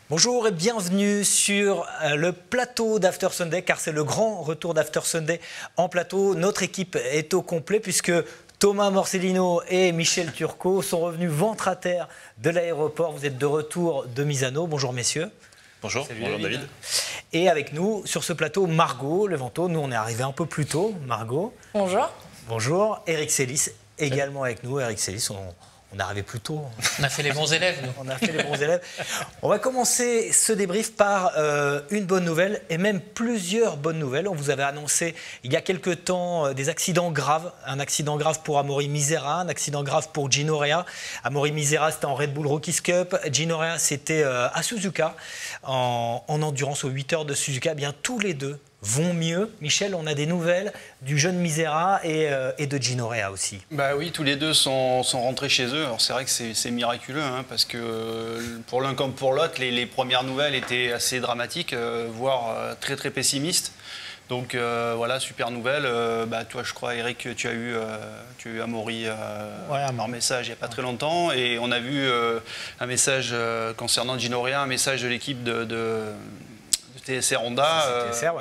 Bonjour et bienvenue sur le plateau d'After Sunday, car c'est le grand retour d'After Sunday en plateau. Notre équipe est au complet puisque Thomas Morcellino et Michel Turcot sont revenus ventre à terre de l'aéroport. Vous êtes de retour de Misano. Bonjour messieurs. Bonjour. Salut, bonjour David. Et avec nous sur ce plateau, Margot Levanto. Nous on est arrivé un peu plus tôt. Margot. Bonjour. Bonjour. Eric Sélis également avec nous. Eric Sélis, on est arrivé plus tôt. On a fait les bons élèves, nous. On a fait les bons élèves. On va commencer ce débrief par une bonne nouvelle et même plusieurs bonnes nouvelles. On vous avait annoncé il y a quelque temps des accidents graves. Un accident grave pour Amaury Misera, un accident grave pour Gino Rea. Amaury Misera, c'était en Red Bull Rockies Cup. Gino Rea, c'était à Suzuka, en endurance aux 8 heures de Suzuka. Eh bien, tous les deux vont mieux. Michel, on a des nouvelles du jeune Misera et de Gino Rea aussi. Bah oui, tous les deux sont rentrés chez eux. Alors c'est vrai que c'est miraculeux, hein, parce que pour l'un comme pour l'autre, les premières nouvelles étaient assez dramatiques, voire très très pessimistes. Donc voilà, super nouvelle. Toi, je crois, Eric, tu as eu Amaury par message il n'y a pas très longtemps. Et on a vu un message concernant Gino Rea, un message de l'équipe de TSR Honda,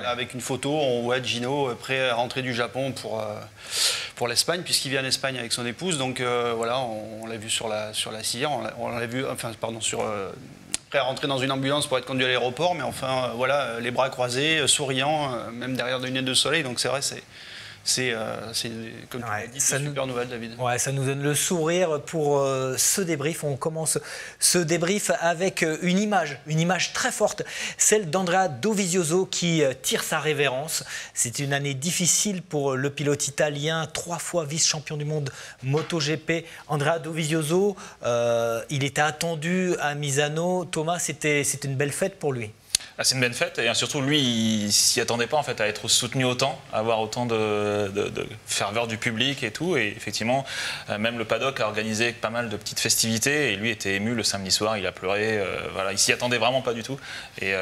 avec une photo, on voit Gino prêt à rentrer du Japon pour l'Espagne, puisqu'il vient en Espagne avec son épouse. Donc voilà, on l'a vu sur la cire, on l'a vu, prêt à rentrer dans une ambulance pour être conduit à l'aéroport, mais enfin voilà, les bras croisés, souriant, même derrière des lunettes de soleil. Donc c'est vrai, c'est comme tu l'as dit, une super nouvelle, David. Ouais, ça nous donne le sourire pour ce débrief. On commence ce débrief avec une image très forte, celle d'Andrea Dovizioso qui tire sa révérence. C'est une année difficile pour le pilote italien, 3 fois vice-champion du monde MotoGP. Andrea Dovizioso, il était attendu à Misano. Thomas, c'était une belle fête pour lui. Ah, c'est une belle fête et surtout lui il s'y attendait pas en fait à être soutenu autant, à avoir autant de ferveur du public et tout, et effectivement même le paddock a organisé pas mal de petites festivités et lui était ému le samedi soir, il a pleuré, voilà, il s'y attendait vraiment pas du tout et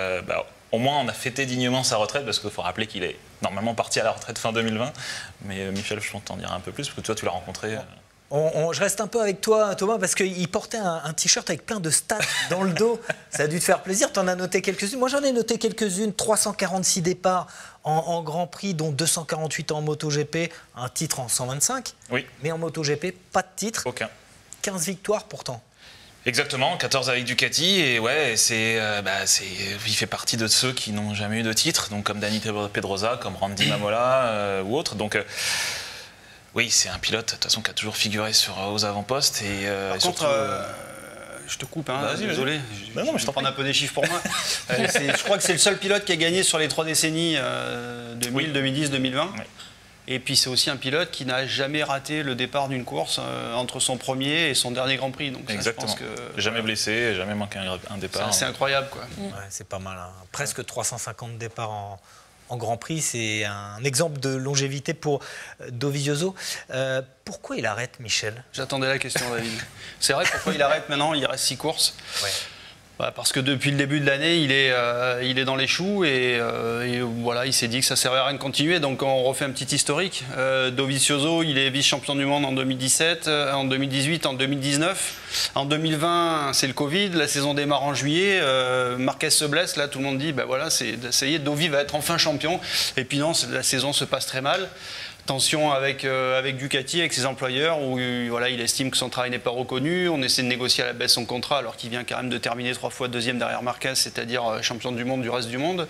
au moins on a fêté dignement sa retraite, parce qu'il faut rappeler qu'il est normalement parti à la retraite fin 2020, mais Michel, je t'en dirai un peu plus parce que toi tu l'as rencontré. Je reste un peu avec toi, Thomas, parce qu'il portait un t-shirt avec plein de stats dans le dos. Ça a dû te faire plaisir. Tu en as noté quelques-unes. Moi, j'en ai noté quelques-unes. 346 départs en Grand Prix, dont 248 en MotoGP. Un titre en 125. Oui. Mais en MotoGP, pas de titre. Aucun. 15 victoires pourtant. Exactement, 14 avec Ducati, et ouais, il fait partie de ceux qui n'ont jamais eu de titre, donc comme Dani Pedrosa, comme Randy Mamola ou autres. Donc, oui, c'est un pilote de toute façon qui a toujours figuré aux avant-postes. Par contre, je te coupe, hein, désolé. Je prends un peu des chiffres pour moi. Je crois que c'est le seul pilote qui a gagné sur les 3 décennies 2000, 2010, 2020. Oui. Et puis c'est aussi un pilote qui n'a jamais raté le départ d'une course entre son premier et son dernier Grand Prix. Donc, exactement. Ça, je pense que, jamais blessé, jamais manqué un départ. C'est incroyable, quoi. Ouais, c'est pas mal, hein. Presque 350 départs en Grand Prix, c'est un exemple de longévité pour Dovizioso. Pourquoi il arrête, Michel? J'attendais la question, David. C'est vrai, pourquoi il arrête maintenant? Il reste 6 courses. Ouais. Parce que depuis le début de l'année, il est dans les choux et voilà, il s'est dit que ça ne servait à rien de continuer. Donc on refait un petit historique. Dovizioso, il est vice-champion du monde en 2017, en 2018, en 2019. En 2020, c'est le Covid, la saison démarre en juillet. Marquez se blesse, là tout le monde dit, voilà, ça y est, Dovi va être enfin champion. Et puis non, la saison se passe très mal. Tension avec Ducati, avec ses employeurs, où voilà, il estime que son travail n'est pas reconnu. On essaie de négocier à la baisse son contrat, alors qu'il vient quand même de terminer 3 fois deuxième derrière Marquez, c'est-à-dire champion du monde du reste du monde.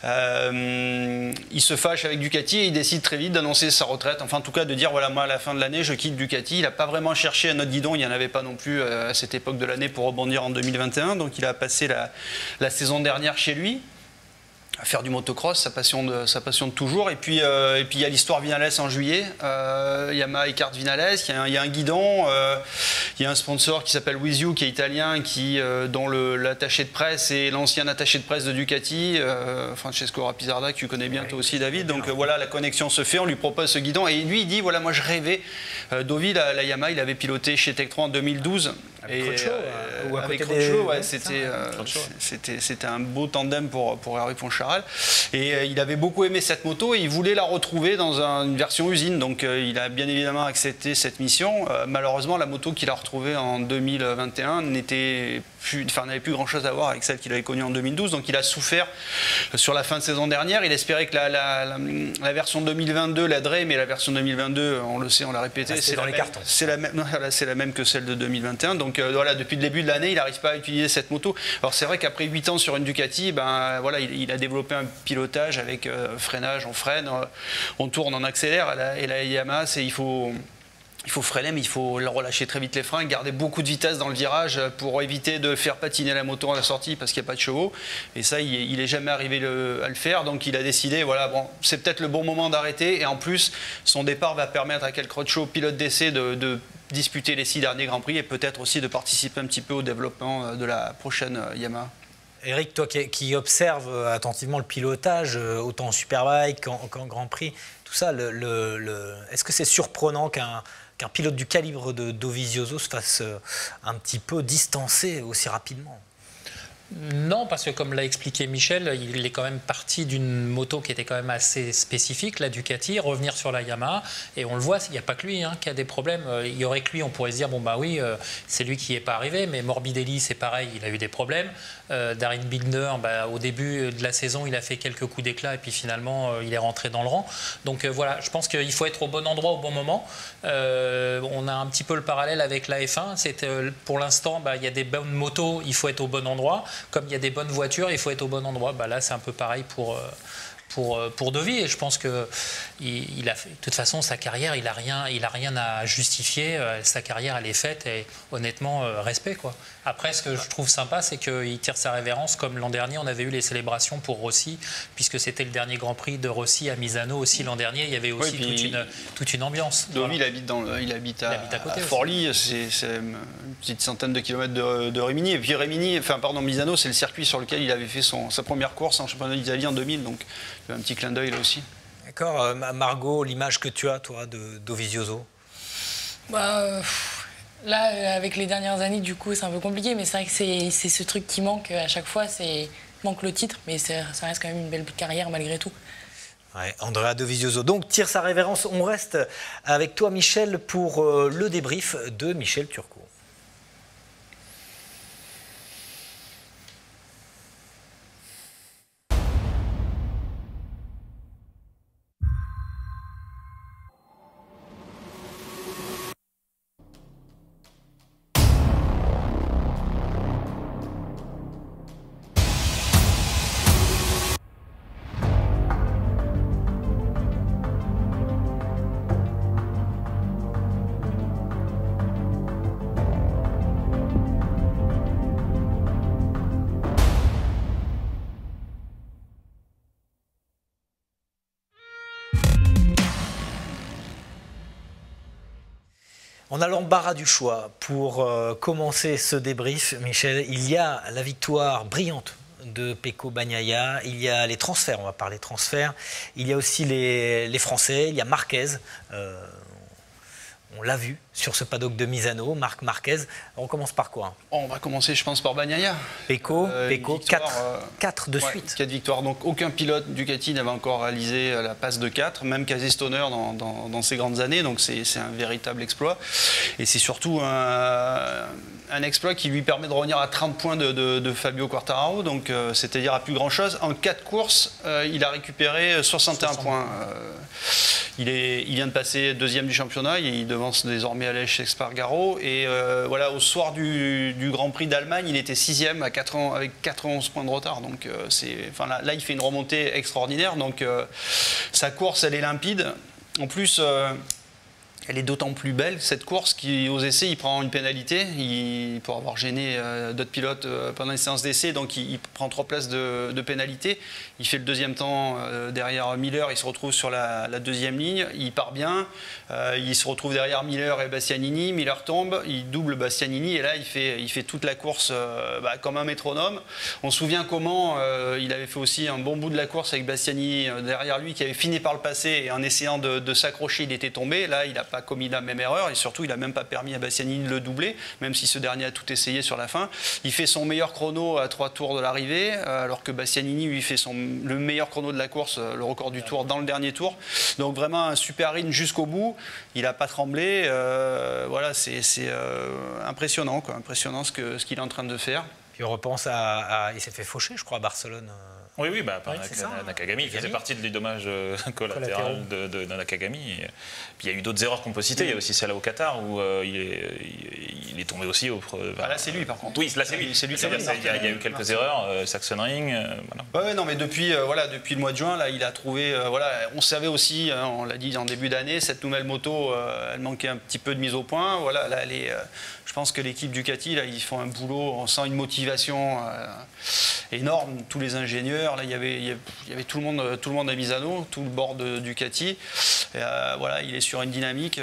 Il se fâche avec Ducati et il décide très vite d'annoncer sa retraite. Enfin, en tout cas, de dire voilà, moi à la fin de l'année, je quitte Ducati. Il n'a pas vraiment cherché un autre guidon, il n'y en avait pas non plus à cette époque de l'année pour rebondir en 2021. Donc il a passé la saison dernière chez lui, à faire du motocross, sa passion de toujours. Et puis il y a l'histoire Vinales en juillet. Yamaha écarte Vinales, il y a un guidon, il y a un sponsor qui s'appelle With You, qui est italien, dont l'attaché de presse est l'ancien attaché de presse de Ducati, Francesco Rapisarda, que tu connais bien toi aussi, David. Donc voilà, la connexion se fait, on lui propose ce guidon. Et lui, il dit, voilà, moi je rêvais. Dovi, la Yamaha, il avait piloté chez Tektro en 2012. Avec Crutchlow, ou à avec côté Crutchlow, des... ouais, c'était un beau tandem pour Hervé Poncharal. Et il avait beaucoup aimé cette moto et il voulait la retrouver dans une version usine. Donc il a bien évidemment accepté cette mission. Malheureusement, la moto qu'il a retrouvée en 2021 n'avait plus grand-chose à voir avec celle qu'il avait connue en 2012. Donc il a souffert sur la fin de saison dernière. Il espérait que la version 2022 l'aiderait, mais la version 2022, on le sait, on l'a répété, c'est la même que celle de 2021. Donc voilà, depuis le début de l'année, il n'arrive pas à utiliser cette moto. Alors c'est vrai qu'après 8 ans sur une Ducati, voilà, il a développé un pilotage avec freinage, on freine, on tourne, on accélère. Et la Yamaha, il faut freiner, mais il faut relâcher très vite les freins, garder beaucoup de vitesse dans le virage pour éviter de faire patiner la moto à la sortie parce qu'il n'y a pas de chevaux. Et ça, il n'est jamais arrivé à le faire. Donc il a décidé, voilà, bon, c'est peut-être le bon moment d'arrêter. Et en plus, son départ va permettre à Kel Crutchlow, pilote d'essai, de disputer les 6 derniers Grands Prix et peut-être aussi de participer un petit peu au développement de la prochaine Yamaha. Eric, toi qui observes attentivement le pilotage, autant en Superbike qu'en Grand Prix, tout ça, est-ce que c'est surprenant qu'un pilote du calibre de Dovizioso se fasse un petit peu distancer aussi rapidement? Non, parce que comme l'a expliqué Michel, il est quand même parti d'une moto qui était quand même assez spécifique, la Ducati, revenir sur la Yamaha, et on le voit, il n'y a pas que lui qui a des problèmes. Il y aurait que lui, on pourrait se dire, bon bah oui, c'est lui qui n'est pas arrivé, mais Morbidelli, c'est pareil, il a eu des problèmes. Darryn Binder, au début de la saison, il a fait quelques coups d'éclat, et puis finalement, il est rentré dans le rang. Donc voilà, je pense qu'il faut être au bon endroit au bon moment. On a un petit peu le parallèle avec la F1, pour l'instant, il y a des bonnes motos, il faut être au bon endroit. Comme il y a des bonnes voitures, il faut être au bon endroit. Là, c'est un peu pareil pour Dovi. Et je pense que de toute façon, sa carrière, il a rien à justifier. Sa carrière, elle est faite. Et honnêtement, respect, quoi. Après, ce que je trouve sympa, c'est qu'il tire sa révérence. Comme l'an dernier, on avait eu les célébrations pour Rossi, puisque c'était le dernier Grand Prix de Rossi à Misano aussi l'an dernier. Il y avait aussi toute une ambiance. Dovi, voilà. il habite à Forlì. C'est une petite centaine de kilomètres de Rimini. Et puis Misano, c'est le circuit sur lequel il avait fait sa première course en championnat d'Italie en 2000. Donc, il y a un petit clin d'œil là aussi. D'accord. Margot, l'image que tu as, toi, de Dovizioso? Là, avec les dernières années, du coup, c'est un peu compliqué, mais c'est vrai que c'est ce truc qui manque à chaque fois, manque le titre, mais ça reste quand même une belle carrière malgré tout. Ouais, Andrea Dovizioso. Donc, tire sa révérence. On reste avec toi, Michel, pour le débrief de Michel Turcot. On a l'embarras du choix pour commencer ce débrief, Michel. Il y a la victoire brillante de Pecco Bagnaia, il y a les transferts, on va parler transferts, il y a aussi les Français, il y a Marquez. On l'a vu sur ce paddock de Misano, Marc Marquez. On commence par quoi? On va commencer, je pense, par Bagnaia. Pecco, 4 de suite. 4 victoires. Donc aucun pilote Ducati n'avait encore réalisé la passe de 4, même Casey Stoner dans ses grandes années. Donc c'est un véritable exploit. Et c'est surtout un exploit qui lui permet de revenir à 30 points de Fabio Quartararo. Donc c'est-à-dire à plus grand-chose. En 4 courses, il a récupéré 61 points. Il vient de passer 2e du championnat. Il devance désormais Aleix Espargaro. Et voilà, au soir du Grand Prix d'Allemagne, il était 6e avec 91 points de retard. Donc là, il fait une remontée extraordinaire. Donc sa course, elle est limpide. En plus, elle est d'autant plus belle, cette course, qu'aux essais, il prend une pénalité pour avoir gêné d'autres pilotes pendant les séances d'essais. Donc il prend 3 places de pénalité. Il fait le 2e temps derrière Miller. Il se retrouve sur la 2e ligne. Il part bien. Il se retrouve derrière Miller et Bastianini. Miller tombe. Il double Bastianini. Et là, il fait toute la course comme un métronome. On se souvient comment il avait fait aussi un bon bout de la course avec Bastianini derrière lui, qui avait fini par le passer. Et en essayant de s'accrocher, il était tombé. Là, il n'a pas commis la même erreur et surtout il n'a même pas permis à Bastianini de le doubler, même si ce dernier a tout essayé sur la fin. Il fait son meilleur chrono à 3 tours de l'arrivée, alors que Bastianini lui fait le meilleur chrono de la course, le record du tour dans le dernier tour. Donc vraiment un super rythme jusqu'au bout. Il n'a pas tremblé. Voilà, c'est impressionnant, quoi. Impressionnant ce qu'il est en train de faire. Puis on repense il s'est fait faucher, je crois, à Barcelone. Oui, par Nakagami. Il faisait partie des dommages collatéraux de Nakagami. Et puis il y a eu d'autres erreurs qu'on peut citer. Il y a aussi celle au Qatar où il est tombé aussi au. Là, c'est lui, par contre. Oui, là, c'est lui. Il y a eu quelques erreurs. Sachsenring. Voilà. Non, mais depuis le mois de juin, là, il a trouvé. On savait aussi, hein, on l'a dit en début d'année, cette nouvelle moto, elle manquait un petit peu de mise au point. Voilà, là, je pense que l'équipe Ducati, là, ils font un boulot. On sent une motivation énorme. Tous les ingénieurs. Là, il y avait tout le monde à Misano, tout le board de Ducati. Et, voilà, il est sur une dynamique.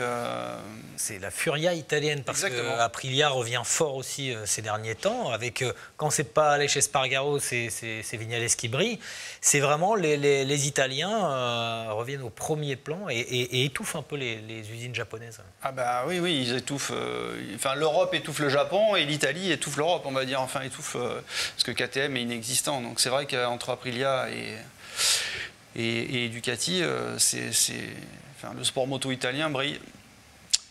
C'est la furia italienne parce qu'Aprilia revient fort aussi ces derniers temps. Avec quand c'est pas aller chez Spargaro, c'est Vignales qui brille. C'est vraiment les Italiens reviennent au premier plan et étouffent un peu les usines japonaises. Ah bah oui, ils étouffent. Enfin, l'Europe étouffe le Japon et l'Italie étouffe l'Europe, on va dire. Enfin, étouffe parce que KTM est inexistant. Donc c'est vrai qu'entre Aprilia et Ducati, le sport moto italien brille.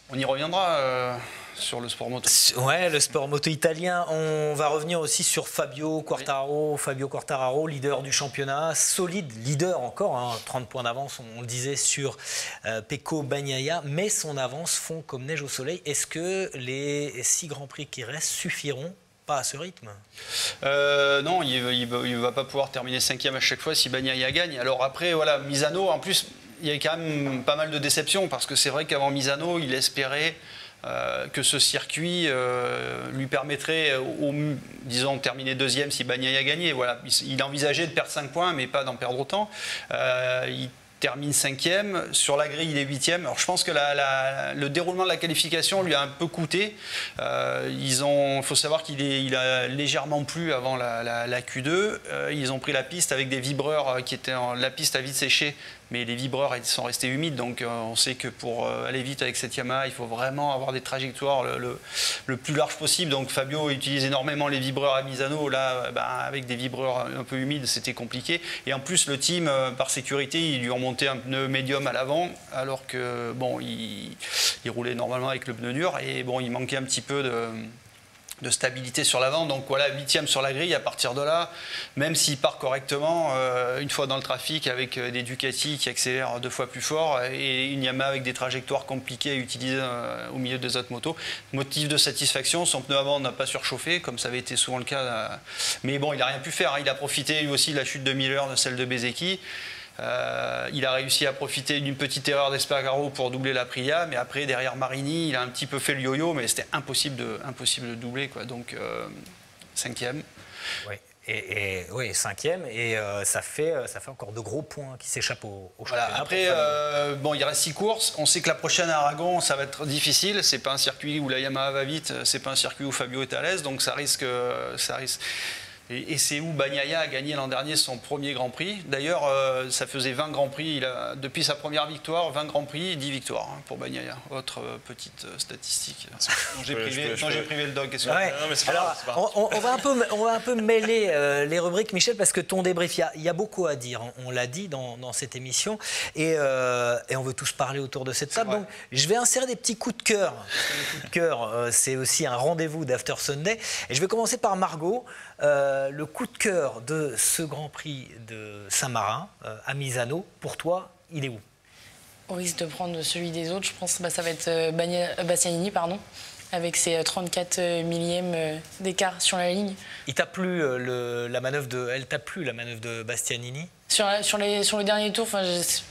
On y reviendra sur le sport moto. Ouais, le sport moto italien. On va revenir aussi sur Fabio Quartararo. Oui. Fabio Quartararo, leader du championnat, solide leader encore, hein, 30 points d'avance, on le disait, sur Pecco Bagnaia, mais son avance fond comme neige au soleil. Est-ce que les 6 Grands Prix qui restent suffiront? Pas à ce rythme. Non, il ne va pas pouvoir terminer 5e à chaque fois si Bagnaia gagne. Alors après, voilà, Misano, en plus, il y a quand même pas mal de déceptions parce que c'est vrai qu'avant Misano, il espérait que ce circuit lui permettrait, disons, de terminer 2e si Bagnaia gagnait. Voilà. Il envisageait de perdre 5 points, mais pas d'en perdre autant. Il termine 5e. Sur la grille, il est 8e. Alors, je pense que le déroulement de la qualification lui a un peu coûté. Il faut savoir qu'il a légèrement plu avant la Q2. Ils ont pris la piste avec des vibreurs qui étaient la piste a vite séché, mais les vibreurs ils sont restés humides. Donc, on sait que pour aller vite avec cette Yamaha, il faut vraiment avoir des trajectoires le plus large possible. Donc, Fabio utilise énormément les vibreurs à Misano. Là, avec des vibreurs un peu humides, c'était compliqué. Et en plus, le team, par sécurité, ils lui ont monté un pneu médium à l'avant, alors que bon, il roulait normalement avec le pneu dur et bon, il manquait un petit peu de stabilité sur l'avant. Donc voilà, 8e sur la grille. À partir de là, même s'il part correctement, une fois dans le trafic avec des Ducati qui accélèrent 2 fois plus fort et une Yamaha avec des trajectoires compliquées à utiliser au milieu des autres motos, motif de satisfaction, son pneu avant n'a pas surchauffé comme ça avait été souvent le cas. Mais bon, il n'a rien pu faire, hein. Il a profité lui aussi de la chute de Miller, de celle de Bezzecchi. Il a réussi à profiter d'une petite erreur d'Espargaro pour doubler l'Aprilia, mais après derrière Marini il a un petit peu fait le yo-yo, mais c'était impossible de doubler, quoi. Donc 5e. Oui. Oui, 5e, et ça fait encore de gros points qui s'échappent au championnat. Voilà. Après, bon, il reste 6 courses. On sait que la prochaine à Aragon, ça va être difficile. C'est pas un circuit où la Yamaha va vite, c'est pas un circuit où Fabio est à l'aise, donc ça risque. Et c'est où Bagnaia a gagné l'an dernier son premier Grand Prix. D'ailleurs, ça faisait 20 Grands Prix. Depuis sa première victoire, 20 Grands Prix, 10 victoires pour Bagnaia. Autre petite statistique dont j'ai privé le doc. Ouais. Alors, on va un peu mêler les rubriques, Michel, parce que ton débrief, il y a beaucoup à dire. On l'a dit dans cette émission. Et on veut tous parler autour de cette table. Donc, je vais insérer des petits coups de cœur. Les coups de cœur, c'est aussi un rendez-vous d'After Sunday. Et je vais commencer par Margot. Le coup de cœur de ce Grand Prix de Saint-Marin à Misano, pour toi, il est où? Au risque de prendre celui des autres, je pense que ça va être Bastianini, avec ses 34 millièmes d'écart sur la ligne. Il t'a plu la manœuvre de Bastianini? Sur le dernier tour,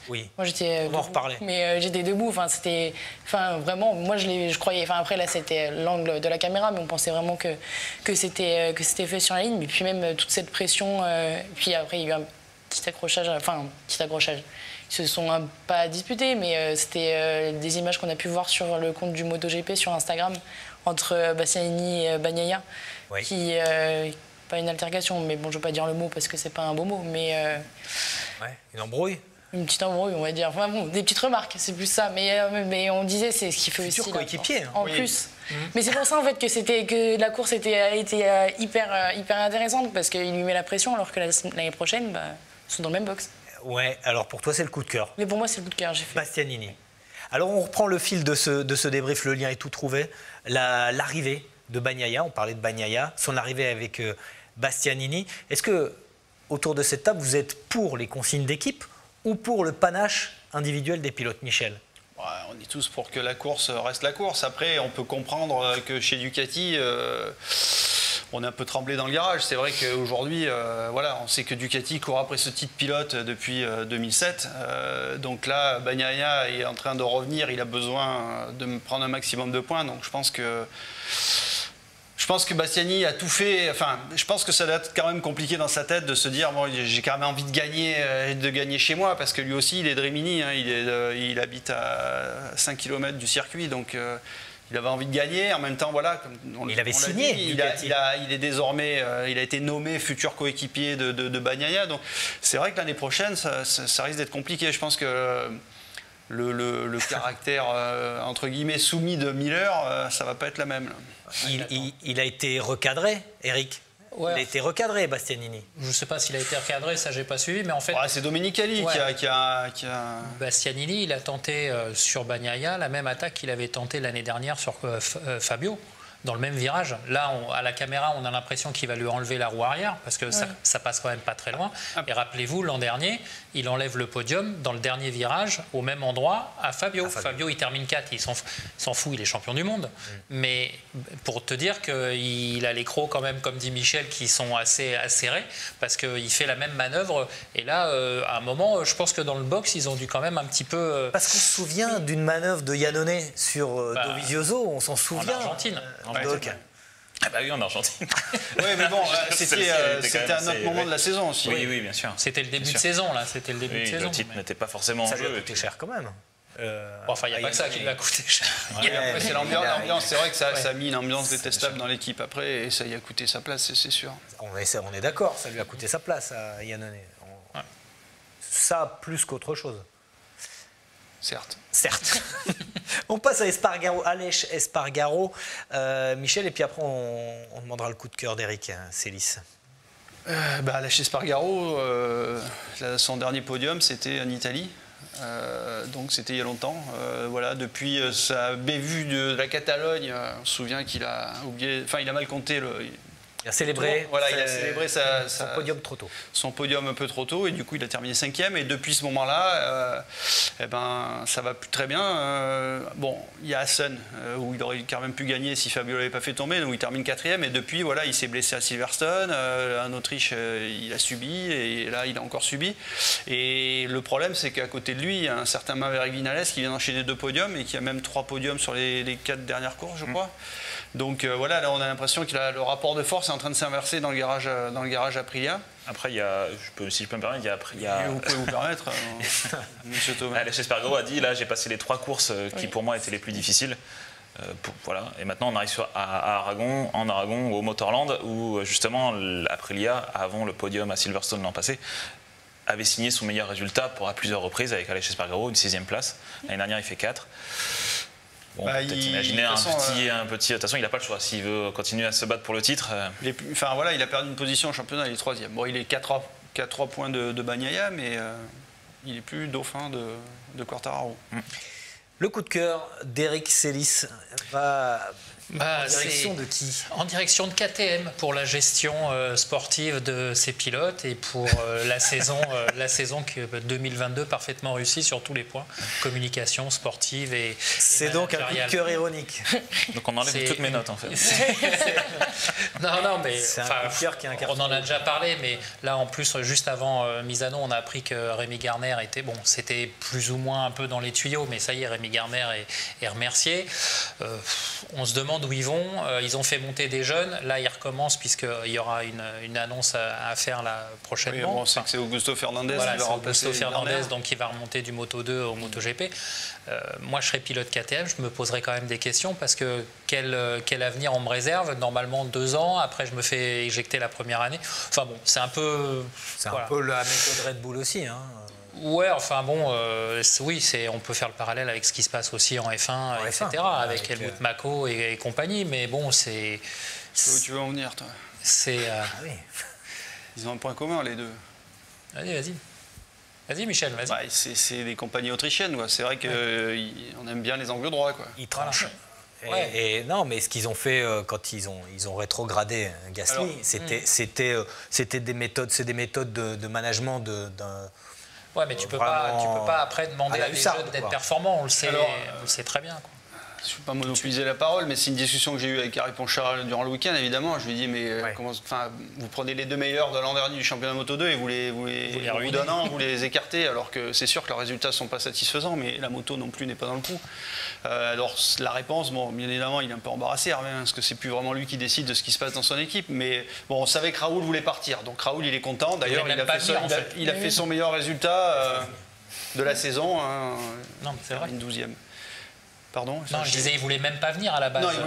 oui. Moi j'étais. On va en reparler. Mais j'étais debout. C'était, vraiment, moi je croyais. Après là c'était l'angle de la caméra, mais on pensait vraiment que c'était fait sur la ligne. Mais puis même toute cette pression. Puis après il y a eu un petit accrochage. Ils se sont pas disputés, mais c'était des images qu'on a pu voir sur le compte du MotoGP sur Instagram entre Bastianini et Bagnaia, oui. Qui pas une altercation, mais bon, je veux pas dire le mot parce que c'est pas un beau mot, mais ouais, une embrouille. Une petite embrouille, on va dire. Enfin bon, des petites remarques, c'est plus ça. Mais on disait, c'est ce qui fait Futur aussi. coéquipier. En plus. Mais c'est pour ça en fait que la course était hyper intéressante parce qu'il lui met la pression alors que l'année prochaine, ils sont dans le même box. Ouais, alors pour toi, c'est le coup de cœur. Mais pour moi, c'est le coup de cœur, j'ai fait. Bastianini. Alors on reprend le fil de ce débrief, le lien est tout trouvé. L'arrivée de Bagnaia, on parlait de Bagnaia, son arrivée avec Bastianini. Est-ce que autour de cette table, vous êtes pour les consignes d'équipe ou pour le panache individuel des pilotes, Michel? Ouais, on est tous pour que la course reste la course. Après, on peut comprendre que chez Ducati, on est un peu tremblé dans le garage. C'est vrai qu'aujourd'hui, voilà, on sait que Ducati court après ce titre pilote depuis 2007. Donc là, Bagnaia est en train de revenir. Il a besoin de prendre un maximum de points. Donc je pense que Bastianini a tout fait. Enfin, je pense que ça doit être quand même compliqué dans sa tête de se dire bon, j'ai quand même envie de gagner chez moi parce que lui aussi, il est de Rimini. Hein, il habite à 5 km du circuit, donc il avait envie de gagner. En même temps, voilà, il avait signé. Dit, il est désormais, il a été nommé futur coéquipier de Bagnaia. Donc, c'est vrai que l'année prochaine, ça risque d'être compliqué. Je pense que le caractère entre guillemets soumis de Miller, ça va pas être la même. Là. Il a été recadré, Eric. Ouais. Il a été recadré, Bastianini. Je ne sais pas s'il a été recadré, ça j'ai pas suivi, mais en fait. Ouais, c'est Domenicali qui a. Bastianini, il a tenté sur Bagnaia la même attaque qu'il avait tenté l'année dernière sur Fabio, dans le même virage. Là, à la caméra, on a l'impression qu'il va lui enlever la roue arrière, parce que ça passe quand même pas très loin. Et rappelez-vous, l'an dernier, il enlève le podium dans le dernier virage, au même endroit, à Fabio. Fabio, il termine 4, il s'en fout, il est champion du monde. Mais pour te dire qu'il a les crocs quand même, comme dit Michel, qui sont assez acérés, parce qu'il fait la même manœuvre. Et là, à un moment, je pense que dans le box, ils ont dû quand même un petit peu... Parce qu'on se souvient d'une manœuvre de Iannone sur Dovizioso, on s'en souvient. En Argentine. Ah bah oui, en Argentine. Oui, mais bon, c'était un autre moment de la saison aussi. Oui, bien sûr. C'était le début de saison, là. C'était le début de saison. Le titre n'était pas forcément en jeu. Ça lui a coûté cher quand même. Enfin, il n'y a pas que ça qui lui a coûté cher. C'est l'ambiance. C'est vrai que ça a mis une ambiance détestable dans l'équipe après, et ça y a coûté sa place, c'est sûr. On est d'accord, ça lui a coûté sa place à Iannone. Ça plus qu'autre chose. Certes. On passe à Espargaro, Aleix Espargaro, Michel, et puis après on demandera le coup de cœur d'Eric Célis. Aleix Espargaro, son dernier podium, c'était en Italie. Donc c'était il y a longtemps. Voilà, depuis sa bévue de la Catalogne, on se souvient qu'il a oublié, enfin il a mal compté il a célébré, il a célébré son podium trop tôt. Son podium un peu trop tôt, et du coup il a terminé 5e. Et depuis ce moment-là, ça va plus très bien. Bon, il y a Assen où il aurait quand même pu gagner si Fabio l'avait pas fait tomber, donc il termine 4e. Et depuis, voilà, il s'est blessé à Silverstone. En Autriche, il a subi, et là il a encore subi. Et le problème, c'est qu'à côté de lui, il y a un certain Maverick Viñales qui vient d'enchaîner 2 podiums et qui a même 3 podiums sur les 4 dernières courses, je crois. Donc voilà, là on a l'impression que le rapport de force est en train de s'inverser dans le garage Aprilia. Après, si je peux me permettre, Vous pouvez vous permettre, Monsieur Thomas. Aleix Espargaro a dit, là j'ai passé les 3 courses qui pour moi étaient les plus difficiles. Voilà. Et maintenant on arrive à Aragon, au Motorland, où justement Aprilia, avant le podium à Silverstone l'an passé, avait signé son meilleur résultat à plusieurs reprises avec Aleix Espargaro, une 6e place. L'année dernière il fait 4. Bon, peut-être imaginer un petit. De toute façon, il n'a pas le choix. S'il veut continuer à se battre pour le titre. Enfin voilà, il a perdu une position au championnat, il est 3e. Bon, il est 4 points de Bagnaia, mais il n'est plus dauphin de Quartararo. Le coup de cœur d'Eric Célis va en direction de qui? En direction de KTM pour la gestion sportive de ses pilotes et pour la saison 2022 parfaitement réussie sur tous les points, communication sportive et c'est donc un coup de cœur ironique. Donc on enlève toutes mes notes en fait. Non, mais c'est un coup de cœur qui est un on en a déjà parlé, mais là en plus juste avant Misano, on a appris que Rémi Garner c'était plus ou moins un peu dans les tuyaux, mais ça y est, Rémi Garner est remercié. On se demande où ils vont. Ils ont fait monter des jeunes. Là, ils recommencent puisqu'il y aura une annonce à faire là, prochainement. Oui, on sait que c'est Augusto Fernandez qui va remplacer Augusto Fernandez, donc il va remonter du Moto 2 au MotoGP. Moi, je serais pilote KTM. Je me poserais quand même des questions parce que quel avenir on me réserve? Normalement 2 ans. Après, je me fais éjecter la première année. Enfin bon, c'est un peu... C'est un peu la méthode Red Bull aussi. Ouais, enfin bon, oui, on peut faire le parallèle avec ce qui se passe aussi en F1, etc., avec Helmut Marko et compagnie, mais bon, c'est... Où tu veux en venir, toi? C'est... Oui. Ils ont un point commun, les deux. Vas-y. Vas-y, Michel, vas-y. Bah, c'est des compagnies autrichiennes, quoi. C'est vrai qu'on aime bien les angles droits, quoi. Ils tranchent. Ouais. Et non, mais ce qu'ils ont fait quand ils ont rétrogradé Gasly, c'était des méthodes, des méthodes de management d'un. Ouais, mais tu peux pas après demander à des jeunes d'être performants. On le sait, on le sait très bien, quoi. Je ne vais pas monopoliser la parole, mais c'est une discussion que j'ai eue avec Harry Ponchard durant le week-end, évidemment. Je lui ai dit, mais vous prenez les deux meilleurs de l'an dernier du championnat Moto 2 et vous les écartez, alors que c'est sûr que leurs résultats ne sont pas satisfaisants, mais la moto non plus n'est pas dans le coup. Alors la réponse, bon, bien évidemment, il est un peu embarrassé, Hervé, parce que c'est plus vraiment lui qui décide de ce qui se passe dans son équipe. Mais bon, on savait que Raoul voulait partir, donc Raoul, il est content. D'ailleurs, il a fait son meilleur résultat de la saison, Non, c'est vrai. une 12e. Pardon, non, je disais, il voulait même pas venir à la base. Non, il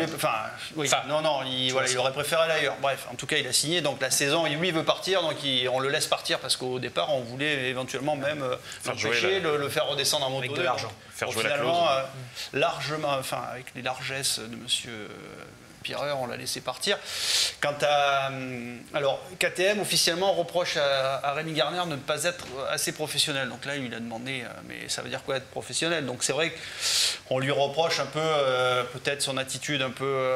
voulait, il aurait préféré aller ailleurs. Bref, en tout cas, il a signé. Donc la saison, lui, il veut partir, donc on le laisse partir parce qu'au départ, on voulait éventuellement même l'empêcher, le faire redescendre en moto. Avec de l'argent. Faire jouer finalement, largement, avec les largesses de Monsieur Pireur, on l'a laissé partir. Quant à alors KTM officiellement reproche à Rémi Garner de ne pas être assez professionnel. Donc là, il a demandé, mais ça veut dire quoi être professionnel? Donc c'est vrai qu'on lui reproche un peu peut-être son attitude un peu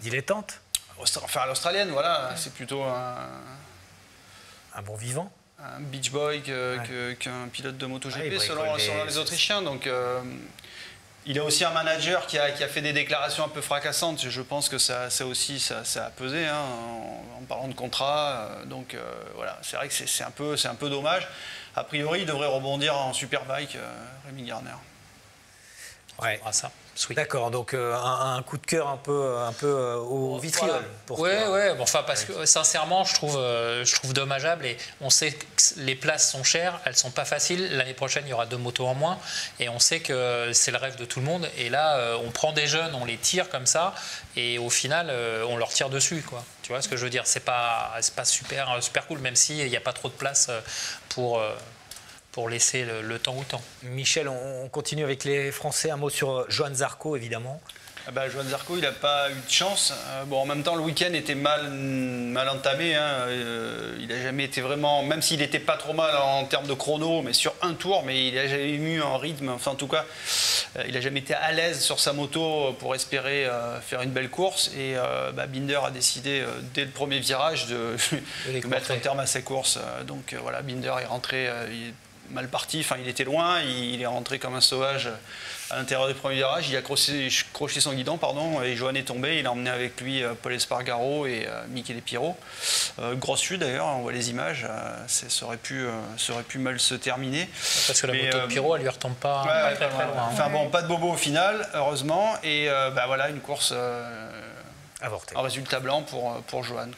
Dilettante. Enfin, l'australienne, voilà, c'est plutôt Un bon vivant. un beach boy qu'un pilote de MotoGP selon les Autrichiens. Donc il a aussi un manager qui a fait des déclarations un peu fracassantes. Je pense que ça a pesé en parlant de contrat. Donc voilà, c'est vrai que c'est un peu dommage. A priori, il devrait rebondir en Superbike, Rémi Garner. Ouais. Ça. D'accord, donc un coup de cœur un peu au vitriol. Voilà. Ouais. Bon, enfin, parce que sincèrement, je trouve dommageable et on sait que les places sont chères, elles sont pas faciles. L'année prochaine, il y aura 2 motos en moins et on sait que c'est le rêve de tout le monde. Et là, on prend des jeunes, on les tire comme ça et au final, on leur tire dessus, quoi. Tu vois ce que je veux dire? C'est pas super cool, même s'il n'y a pas trop de place pour laisser le temps au temps. Michel, on continue avec les Français. Un mot sur Johan Zarco, évidemment. Johan Zarco, il n'a pas eu de chance. En même temps, le week-end était mal entamé. Il n'a jamais été vraiment, même s'il n'était pas trop mal en termes de chrono, mais sur un tour, mais il n'a jamais eu un rythme. Enfin, en tout cas, il n'a jamais été à l'aise sur sa moto pour espérer faire une belle course. Et Binder a décidé, dès le premier virage, de mettre un terme à sa course. Donc voilà, Binder est rentré. Il est mal parti, enfin il était loin, il est rentré comme un sauvage à l'intérieur du premier virage, il a croché son guidon, et Johan est tombé, il a emmené avec lui Paul Espargaro et Michele Pirro. Grosse chute d'ailleurs, on voit les images, ça aurait pu mal se terminer. Parce que la moto de Pirro, elle lui retombe pas très loin. Enfin bon, pas de bobo au final, heureusement, et voilà une course avortée. En résultat blanc pour Johan.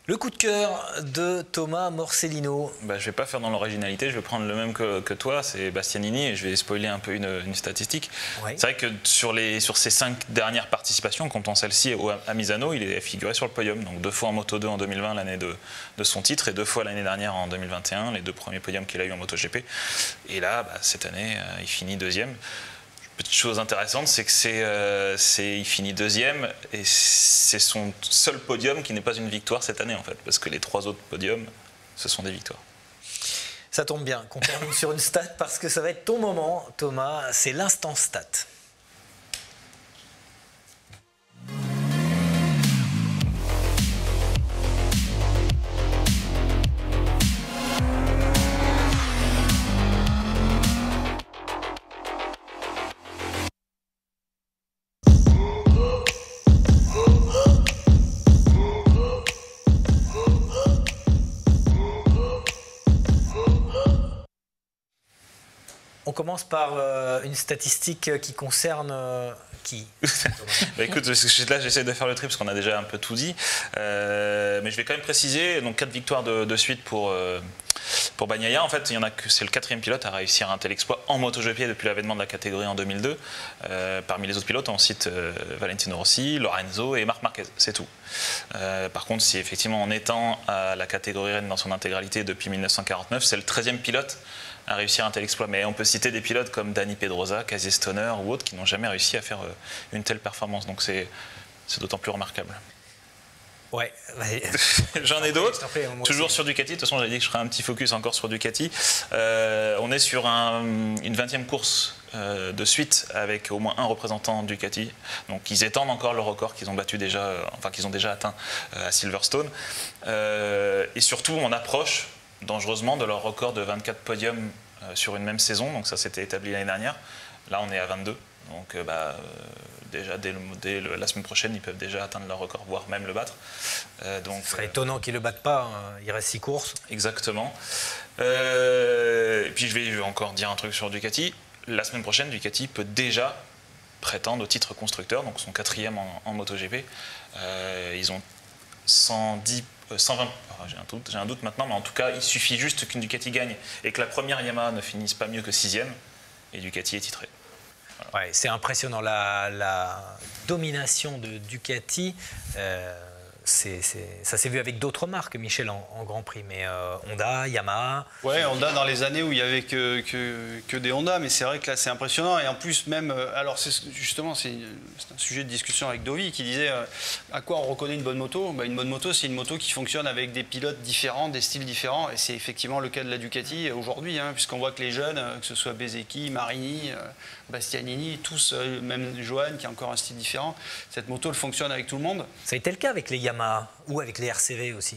Le coup de cœur de Thomas Morcellino. Je ne vais pas faire dans l'originalité, je vais prendre le même que toi, c'est Bastianini, et je vais spoiler un peu une statistique. Ouais. C'est vrai que sur ses 5 dernières participations, comptant celle-ci à Misano, il est figuré sur le podium. Donc 2 fois en Moto 2 en 2020, l'année de son titre, et 2 fois l'année dernière en 2021, les 2 premiers podiums qu'il a eu en MotoGP. Et là, cette année, il finit 2e. Petite chose intéressante, c'est que il finit 2e et c'est son seul podium qui n'est pas une victoire cette année en fait, parce que les 3 autres podiums, ce sont des victoires. Ça tombe bien qu'on termine sur une stat parce que ça va être ton moment, Thomas, c'est l'instant stat. On commence par une statistique qui concerne qui écoute, là j'essaie de faire le tri parce qu'on a déjà un peu tout dit, mais je vais quand même préciser, donc 4 victoires de suite pour Pour Bagnaia, en fait, c'est le 4e pilote à réussir un tel exploit en MotoGP depuis l'avènement de la catégorie en 2002. Parmi les autres pilotes, on cite Valentino Rossi, Lorenzo et Marc Marquez, c'est tout. Par contre, si effectivement en étant à la catégorie reine dans son intégralité depuis 1949, c'est le 13e pilote à réussir un tel exploit. Mais on peut citer des pilotes comme Dani Pedrosa, Casey Stoner ou autres qui n'ont jamais réussi à faire une telle performance. Donc c'est d'autant plus remarquable. Ouais. J'en ai d'autres. Toujours sur Ducati. De toute façon, j'avais dit que je ferais un petit focus encore sur Ducati. On est sur une 20e course de suite avec au moins un représentant Ducati. Donc ils étendent encore le record qu'ils ont battu déjà, qu'ils ont déjà atteint à Silverstone. Et surtout, on approche dangereusement de leur record de 24 podiums sur une même saison. Donc ça, c'était établi l'année dernière. Là, on est à 22. Donc déjà dès la semaine prochaine, ils peuvent déjà atteindre leur record, voire même le battre. Donc, ce serait étonnant qu'ils ne le battent pas, il reste 6 courses. Exactement. Et puis je vais encore dire un truc sur Ducati. La semaine prochaine, Ducati peut déjà prétendre au titre constructeur, donc son 4e en MotoGP. Ils ont 120, j'ai un doute maintenant, mais en tout cas, il suffit juste qu'une Ducati gagne et que la première Yamaha ne finisse pas mieux que 6e, et Ducati est titré. Ouais, c'est impressionnant, la domination de Ducati. Ça s'est vu avec d'autres marques, Michel, en Grand Prix, mais Honda, Yamaha. Ouais, Honda dans les années où il n'y avait que des Honda, mais c'est vrai que là c'est impressionnant. Et en plus, même, alors justement, c'est un sujet de discussion avec Dovi qui disait à quoi on reconnaît une bonne moto. Une bonne moto, c'est une moto qui fonctionne avec des pilotes différents, des styles différents, et c'est effectivement le cas de la Ducati aujourd'hui, puisqu'on voit que les jeunes, que ce soit Bezzecchi, Marini, Bastianini, tous, même Johan qui a encore un style différent, cette moto elle fonctionne avec tout le monde. Ça a été le cas avec les Yamaha ou avec les RCV aussi.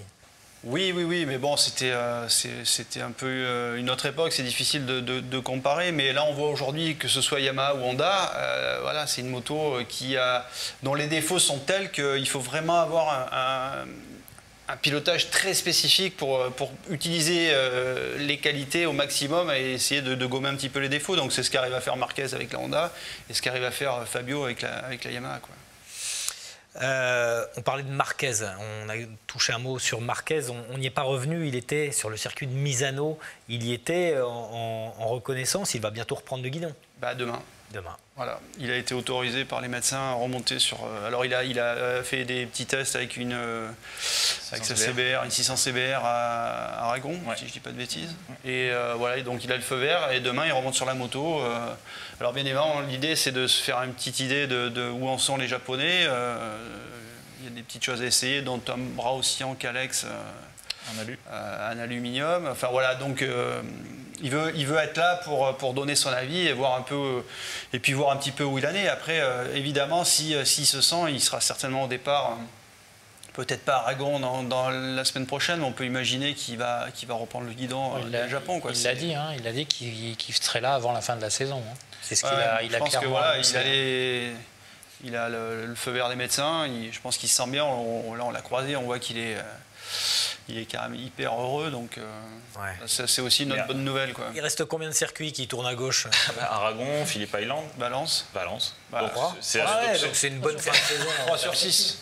Oui, mais bon, c'était un peu une autre époque, c'est difficile de comparer, mais là on voit aujourd'hui que ce soit Yamaha ou Honda, voilà, c'est une moto dont les défauts sont tels qu'il faut vraiment avoir un pilotage très spécifique pour utiliser les qualités au maximum et essayer de gommer un petit peu les défauts. Donc c'est ce qu'arrive à faire Marquez avec la Honda et ce qu'arrive à faire Fabio avec la Yamaha, quoi. On parlait de Marquez, on a touché un mot sur Marquez, on n'y est pas revenu, il était sur le circuit de Misano, il y était en reconnaissance, il va bientôt reprendre le guidon. Demain. Demain. Voilà, il a été autorisé par les médecins à remonter sur. Alors il a fait des petits tests avec sa CBR, une 600 CBR à Aragon, si je dis pas de bêtises. Et voilà, et donc il a le feu vert et demain il remonte sur la moto. Alors bien évidemment, l'idée c'est de se faire une petite idée de où en sont les Japonais. Il y a des petites choses à essayer, dont un bras oscillant qu'Alex. En aluminium. Enfin voilà, donc il veut être là pour donner son avis et voir un peu et puis voir un petit peu où il en est. Après, évidemment, s'il se sent, il sera certainement au départ. Peut-être pas à Aragon dans la semaine prochaine, mais on peut imaginer qu'il va reprendre le guidon au Japon. Quoi. Il l'a dit, il a dit qu'il serait là avant la fin de la saison. C'est ce qu'il je pense que voilà, il a le feu vert des médecins. Je pense qu'il se sent bien. Là, on l'a croisé, on voit qu'il est carrément hyper heureux, donc c'est aussi une autre bonne nouvelle, quoi. Il reste combien de circuits qui tournent à gauche? Aragon, Phillip Island, Valence. C'est une bonne fin de saison. 3 sur 6.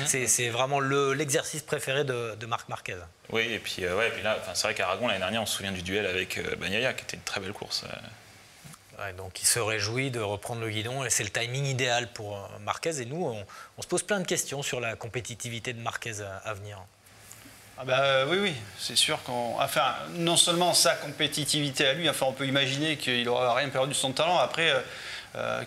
C'est vraiment l'exercice préféré de Marc Marquez. Oui, et puis là, c'est vrai qu'Aragon, l'année dernière, on se souvient du duel avec Bagnaia, qui était une très belle course. Donc il se réjouit de reprendre le guidon et c'est le timing idéal pour Marquez. Et nous, on se pose plein de questions sur la compétitivité de Marquez à venir. Oui, c'est sûr non seulement sa compétitivité à lui, on peut imaginer qu'il n'aura rien perdu de son talent. Après,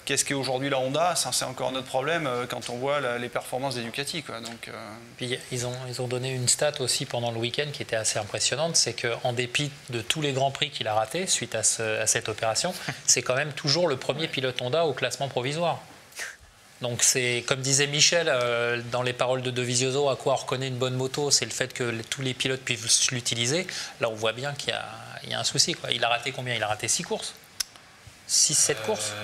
qu'est-ce qu'est aujourd'hui la Honda? Ça, c'est encore un autre problème quand on voit les performances des Ducati, quoi. Donc, Puis ils ont donné une stat aussi pendant le week-end qui était assez impressionnante, c'est qu'en dépit de tous les grands prix qu'il a ratés suite à cette opération, c'est quand même toujours le premier pilote Honda au classement provisoire. Donc c'est, comme disait Michel dans les paroles de Dovizioso, à quoi on reconnaît une bonne moto, c'est le fait que tous les pilotes puissent l'utiliser. Là on voit bien qu'il y a un souci, quoi. Il a raté combien? Il a raté 6 courses, 6-7 courses.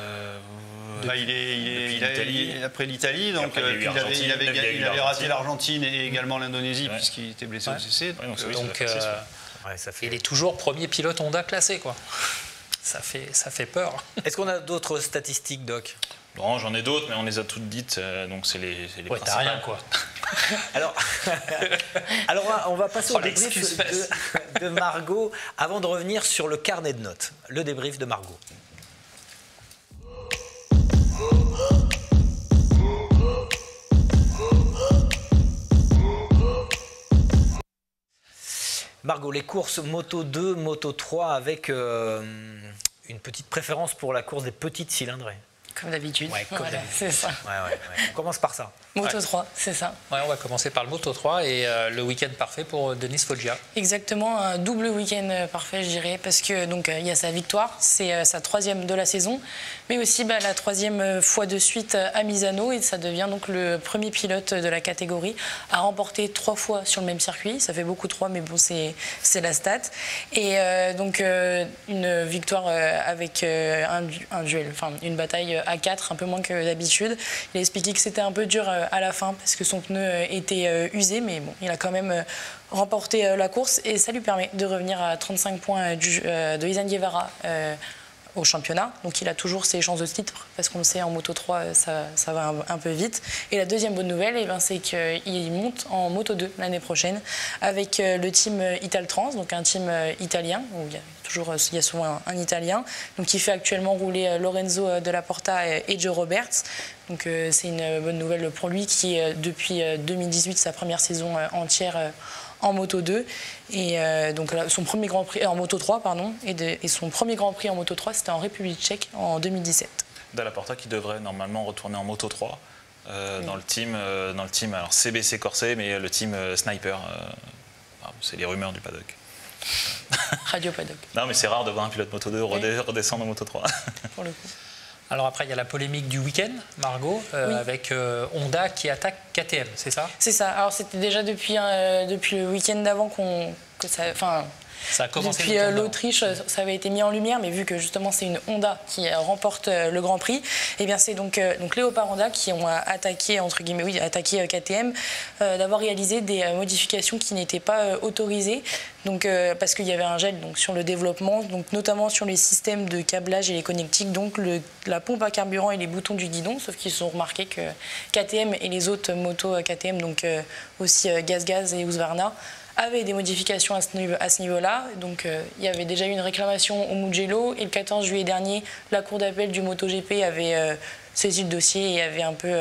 Après l'Italie, donc il avait raté l'Argentine et également l'Indonésie puisqu'il était blessé au CC. Il est toujours premier pilote Honda classé, quoi. Ça fait peur. Est-ce qu'on a d'autres statistiques, Doc? Non, j'en ai d'autres, mais on les a toutes dites, donc c'est les t'as rien, quoi. Alors, on va passer au débrief de Margot avant de revenir sur le carnet de notes. Le débrief de Margot. Margot, les courses Moto 2, Moto 3 avec une petite préférence pour la course des petites cylindrées. Comme d'habitude. Ouais, c'est ça. Ouais. On commence par ça. Moto 3, c'est ça. Ouais, on va commencer par le Moto 3 et le week-end parfait pour Denis Foggia. Exactement, un double week-end parfait, je dirais, parce que donc il y a sa victoire, c'est sa 3e de la saison, mais aussi la 3e fois de suite à Misano, et ça devient donc le premier pilote de la catégorie à remporter 3 fois sur le même circuit. Ça fait beaucoup 3, mais bon, c'est la stat. Et donc une victoire avec un duel, enfin une bataille à 4, un peu moins que d'habitude. Il a expliqué que c'était un peu dur à la fin parce que son pneu était usé, mais bon, il a quand même remporté la course et ça lui permet de revenir à 35 points de Izan Guevara au championnat. Donc il a toujours ses chances de titre parce qu'on le sait, en Moto 3 ça va un peu vite. Et la deuxième bonne nouvelle, c'est qu'il monte en Moto 2 l'année prochaine avec le team Italtrans, donc un team italien où il y a souvent un Italien, donc qui fait actuellement rouler Lorenzo Della Porta et Joe Roberts. Donc c'est une bonne nouvelle pour lui qui est depuis 2018 sa première saison entière en Moto 2 et donc son premier Grand Prix en Moto 3 pardon et son premier Grand Prix en Moto 3 c'était en République tchèque en 2017. Della Porta qui devrait normalement retourner en Moto 3 dans le team alors CBC Corset mais le team Sniper c'est les rumeurs du paddock. Radio Paddock. Non mais c'est rare de voir un pilote Moto 2 redescendre en Moto 3. Pour le coup. Alors après, il y a la polémique du week-end, Margot, oui. Avec Honda qui attaque KTM, c'est ça? C'est ça. Alors c'était déjà depuis le week-end d'avant que ça... Enfin, ça a commencé depuis l'Autriche, ça avait été mis en lumière, mais vu que justement c'est une Honda qui remporte le Grand Prix, et bien c'est donc Léopard Honda qui ont attaqué, entre guillemets, attaqué KTM, d'avoir réalisé des modifications qui n'étaient pas autorisées, donc, parce qu'il y avait un gel donc, sur le développement, donc, notamment sur les systèmes de câblage et les connectiques, donc la pompe à carburant et les boutons du guidon, sauf qu'ils ont remarqué que KTM et les autres motos KTM, donc aussi Gaz et Husqvarna, avait des modifications à ce niveau-là. Donc il y avait déjà eu une réclamation au Mugello et le 14 juillet dernier, la Cour d'appel du MotoGP avait saisi le dossier et avait un peu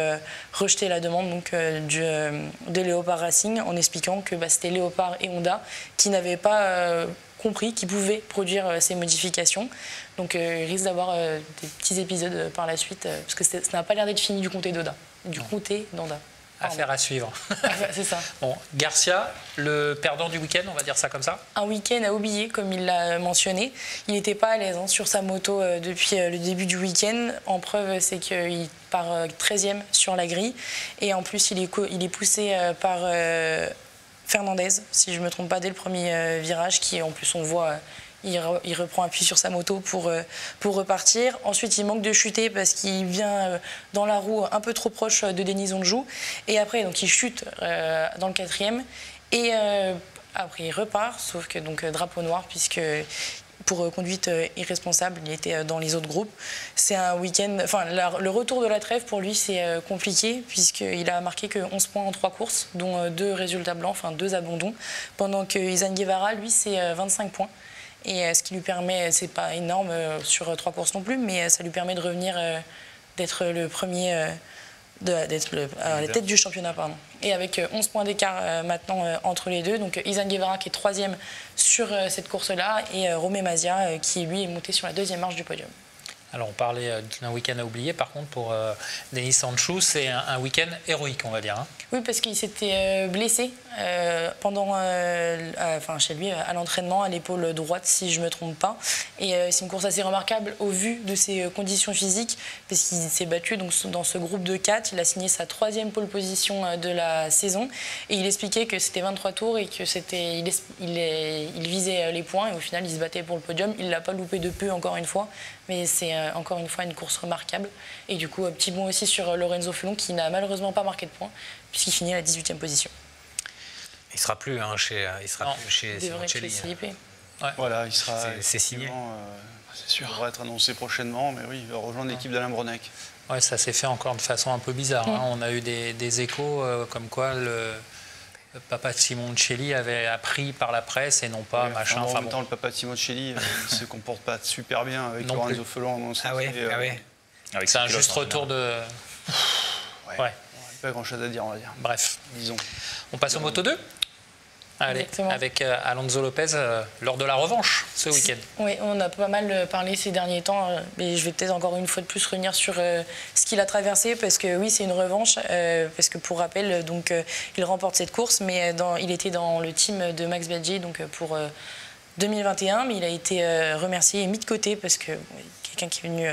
rejeté la demande donc, de Léopard Racing en expliquant que c'était Léopard et Honda qui n'avaient pas compris qu'ils pouvaient produire ces modifications. Donc il risque d'avoir des petits épisodes par la suite parce que ça n'a pas l'air d'être fini du comté d'Honda. Affaire à suivre. C'est ça. Bon, Garcia, le perdant du week-end, on va dire ça comme ça. Un week-end à oublier, comme il l'a mentionné. Il n'était pas à l'aise sur sa moto depuis le début du week-end. En preuve, c'est qu'il part 13e sur la grille. Et en plus, il est poussé par Fernandez, si je ne me trompe pas, dès le premier virage, qui en plus on voit... Il reprend appui sur sa moto pour repartir. Ensuite, il manque de chuter parce qu'il vient dans la roue un peu trop proche de Denis Onjou. Et après, donc, il chute dans le 4e. Et après, il repart, sauf que donc, drapeau noir, puisque pour conduite irresponsable, il était dans les autres groupes. C'est un week-end... Enfin, le retour de la trêve, pour lui, c'est compliqué, puisqu'il a marqué que 11 points en 3 courses, dont 2 résultats blancs, enfin 2 abandons. Pendant que Izan Guevara, lui, c'est 25 points. Et ce qui lui permet, c'est pas énorme sur 3 courses non plus, mais ça lui permet de revenir, d'être le premier, d'être à la tête du championnat. Pardon. Et avec 11 points d'écart maintenant entre les deux, donc Izan Guevara qui est 3e sur cette course-là, et Romé Mazia qui lui est monté sur la 2e marche du podium. Alors on parlait d'un week-end à oublier, par contre pour Denis Onjou, c'est un week-end héroïque, on va dire. Hein. Oui, parce qu'il s'était blessé pendant, chez lui à l'entraînement, à l'épaule droite, si je ne me trompe pas. Et c'est une course assez remarquable au vu de ses conditions physiques, parce qu'il s'est battu donc, dans ce groupe de 4. Il a signé sa 3e pole position de la saison. Et il expliquait que c'était 23 tours et que il visait les points. Et au final, il se battait pour le podium. Il ne l'a pas loupé de peu, encore une fois. Mais c'est encore une fois une course remarquable. Et du coup, petit bond aussi sur Lorenzo Felon, qui n'a malheureusement pas marqué de points, puisqu'il finit à la 18e position. Il ne sera plus chez CIP. Ouais. Voilà, il sera. C'est signé. C'est sûr. Il devrait être annoncé prochainement, mais oui, il va rejoindre l'équipe d'Alain Bronek. Ouais, ça s'est fait encore de façon un peu bizarre. Hein. On a eu des échos comme quoi le papa de Simoncelli avait appris par la presse et non pas machin. En même temps, le papa de Simoncelli, il se comporte pas super bien avec Lorenzo Felon. Ah ouais. C'est un juste retour de... Ouais. Pas grand-chose à dire, on va dire. Bref. Disons. On passe au Moto 2 ? Allez, Exactement. avec Alonso Lopez lors de la revanche ce week-end. Oui, on a pas mal parlé ces derniers temps, mais je vais peut-être encore une fois de plus revenir sur ce qu'il a traversé, parce que oui, c'est une revanche, parce que pour rappel, donc, il remporte cette course, mais il était dans le team de Max Biaggi donc, pour 2021, mais il a été remercié et mis de côté, parce que quelqu'un qui est venu...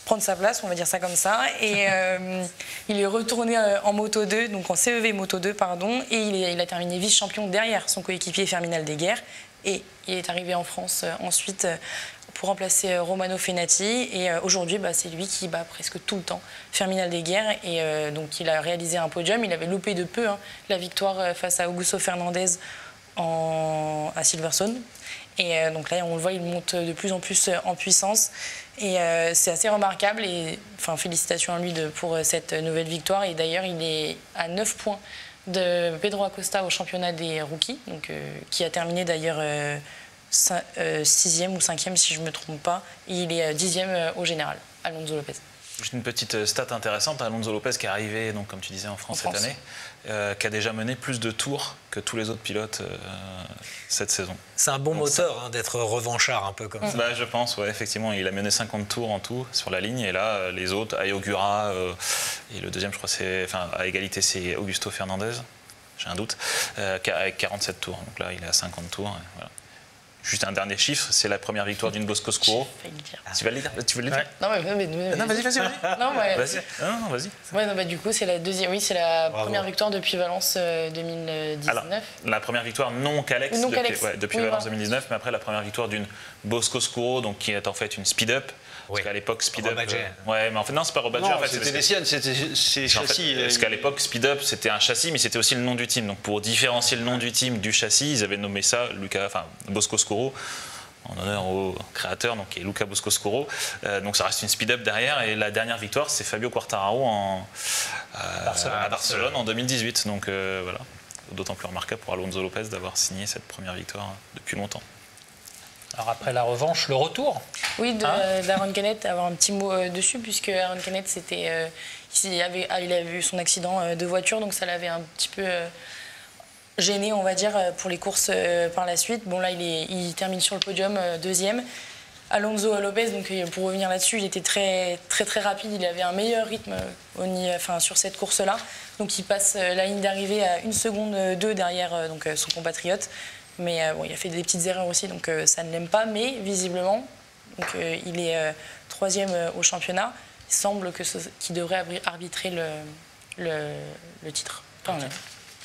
prendre sa place, on va dire ça comme ça. Et il est retourné en Moto 2, donc en CEV Moto 2, pardon, et il a terminé vice-champion derrière son coéquipier Fermin Aldeguer. Et il est arrivé en France ensuite pour remplacer Romano Fenati. Et aujourd'hui, c'est lui qui bat presque tout le temps Fermin Aldeguer. Et donc il a réalisé un podium. Il avait loupé de peu la victoire face à Augusto Fernandez à Silverstone. Et donc là, on le voit, il monte de plus en plus en puissance. Et c'est assez remarquable. Et enfin, félicitations à lui pour cette nouvelle victoire. Et d'ailleurs, il est à 9 points de Pedro Acosta au championnat des rookies, donc, qui a terminé d'ailleurs 6e ou 5e, si je ne me trompe pas. Et il est 10e au général, Alonso Lopez. Juste une petite stat intéressante, Alonso Lopez qui est arrivé, donc, comme tu disais, en France cette année, qui a déjà mené plus de tours que tous les autres pilotes cette saison. C'est un bon moteur d'être revanchard un peu comme ça. Je pense, ouais, effectivement, il a mené 50 tours en tout sur la ligne, et là, les autres, Ayogura, et le deuxième, je crois, à égalité, c'est Augusto Fernandez, j'ai un doute, avec 47 tours. Donc là, il est à 50 tours, et voilà. Juste un dernier chiffre, c'est la première victoire d'une Bosco-Scuro. Tu vas le dire. Tu veux le dire? Non, mais non, vas-y. Non, mais... Vas-y. Non, vas-y. Ouais, non, du coup, c'est la deuxième. Oui, c'est la première victoire depuis Valence 2019. Alors, la première victoire non Calex depuis Valence 2019, mais après la première victoire d'une Bosco-Scuro, donc qui est en fait une speed-up. Parce qu'à l'époque, Speed-Up. Ouais, mais en fait, non, c'est pas Robadger. En fait, c'était des siennes, c'était châssis. Parce qu'à l'époque, Speed-Up, c'était un châssis, mais c'était aussi le nom du team. Donc pour différencier le nom du team du châssis, ils avaient nommé ça Bosco-Scuro, en honneur au créateur, donc qui est Luca Bosco-Scuro. Donc ça reste une Speed-Up derrière. Et la dernière victoire, c'est Fabio Quartararo à Barcelone en 2018. Donc voilà, d'autant plus remarquable pour Alonso Lopez d'avoir signé cette première victoire depuis longtemps. Alors après la revanche, le retour. Oui, d'Aaron Canet, avoir un petit mot dessus, puisque Aaron Canet, il avait eu son accident de voiture, donc ça l'avait un petit peu gêné, on va dire, pour les courses par la suite. Bon, là, il termine sur le podium, deuxième. Alonso Lopez, donc pour revenir là-dessus, il était très rapide, il avait un meilleur rythme sur cette course-là. Donc il passe la ligne d'arrivée à 1 seconde 2 derrière son compatriote. Mais il a fait des petites erreurs aussi, donc ça ne l'aime pas. Mais visiblement, donc, il est 3e au championnat. Il semble qu'il devrait arbitrer le titre.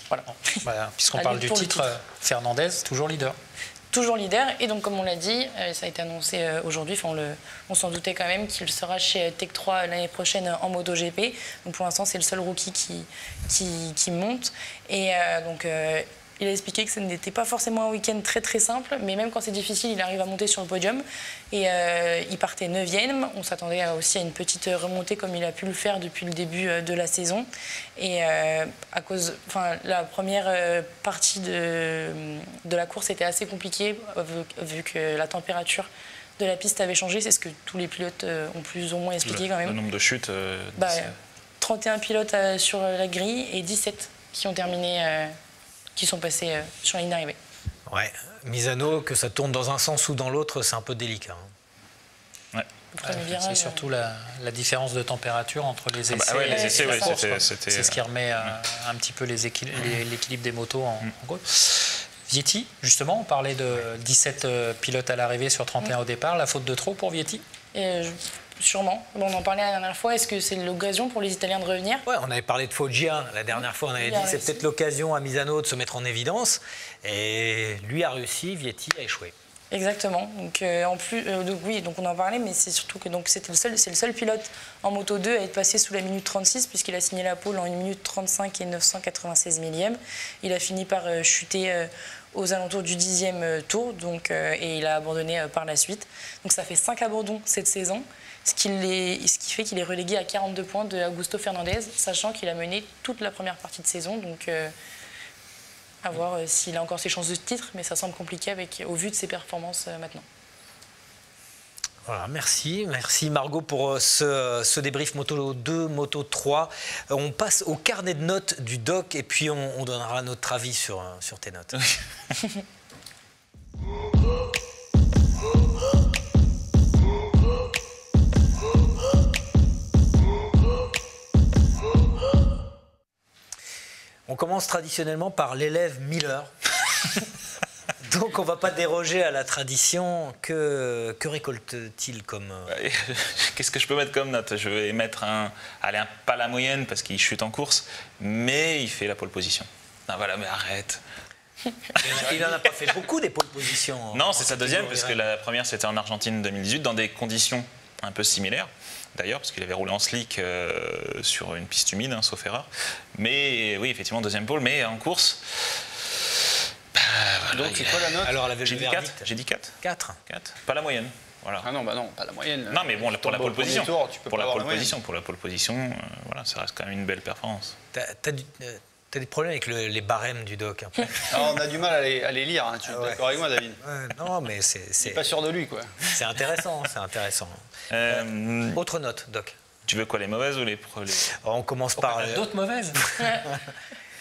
Voilà. Puisqu'on parle du titre, Fernandez, toujours leader. Toujours leader. Et donc, comme on l'a dit, ça a été annoncé aujourd'hui, on s'en doutait quand même, qu'il sera chez Tech 3 l'année prochaine en MotoGP. Donc, pour l'instant, c'est le seul rookie qui monte. Et donc... il a expliqué que ce n'était pas forcément un week-end très simple, mais même quand c'est difficile, il arrive à monter sur le podium. Et il partait 9e. On s'attendait aussi à une petite remontée comme il a pu le faire depuis le début de la saison. Et la première partie de la course était assez compliquée vu que la température de la piste avait changé. C'est ce que tous les pilotes ont plus ou moins expliqué quand même. Le nombre de chutes 31 pilotes sur la grille et 17 qui ont terminé... qui sont passés sur la ligne d'arrivée. Ouais, Misano, que ça tourne dans un sens ou dans l'autre, c'est un peu délicat. Ouais. C'est surtout la différence de température entre les essais et les essais. C'est ce qui remet un petit peu l'équilibre des motos en cause. Vietti, justement, on parlait de 17 pilotes à l'arrivée sur 31 au départ. La faute de trop pour Vietti? Sûrement. Bon, on en parlait la dernière fois. Est-ce que c'est l'occasion pour les Italiens de revenir? Ouais, on avait parlé de Foggia la dernière fois. On avait dit que c'est peut-être l'occasion à Misano de se mettre en évidence. Et lui a réussi, Vietti a échoué. Exactement. Donc, donc on en parlait, mais c'est surtout que c'est le seul pilote en Moto 2 à être passé sous la minute 36, puisqu'il a signé la pole en 1 minute 35 et 996 millièmes. Il a fini par chuter aux alentours du 10e tour, donc, et il a abandonné par la suite. Donc ça fait 5 abandons cette saison, ce qui fait qu'il est relégué à 42 points de Augusto Fernandez, sachant qu'il a mené toute la première partie de saison. Donc à voir s'il a encore ses chances de titre, mais ça semble compliqué au vu de ses performances maintenant. Voilà, merci Margot pour ce débrief Moto 2, Moto 3. On passe au carnet de notes du doc et puis on donnera notre avis sur tes notes. On commence traditionnellement par l'élève Miller. Donc on ne va pas déroger à la tradition. Que récolte-t-il comme... Qu'est-ce que je peux mettre comme note? Je vais mettre pas la moyenne parce qu'il chute en course, mais il fait la pole position. Non, voilà, mais arrête. Il n'en a pas fait beaucoup des pole positions. Non, c'est sa deuxième, parce que la première c'était en Argentine 2018, dans des conditions un peu similaires. D'ailleurs, parce qu'il avait roulé en slick sur une piste humide, sauf erreur. Mais oui, effectivement, deuxième pole, mais en course... Voilà, donc c'est quoi la note? Alors, j'ai dit 4. J'ai dit 4. 4. Pas la moyenne. Voilà. Ah non, bah non, pas la moyenne. Non, mais bon, pour la pole position. Tour, tu peux pour pas la avoir pole position, pour la pole position, voilà, ça reste quand même une belle performance. T'as des problèmes avec les barèmes du doc après. Alors, on a du mal à les lire, hein. Tu es d'accord avec moi, David? Non, mais c'est pas sûr de lui, quoi. C'est intéressant, c'est intéressant. Autre note, doc. Tu veux quoi, les mauvaises ou les... On commence par... D'autres mauvaises.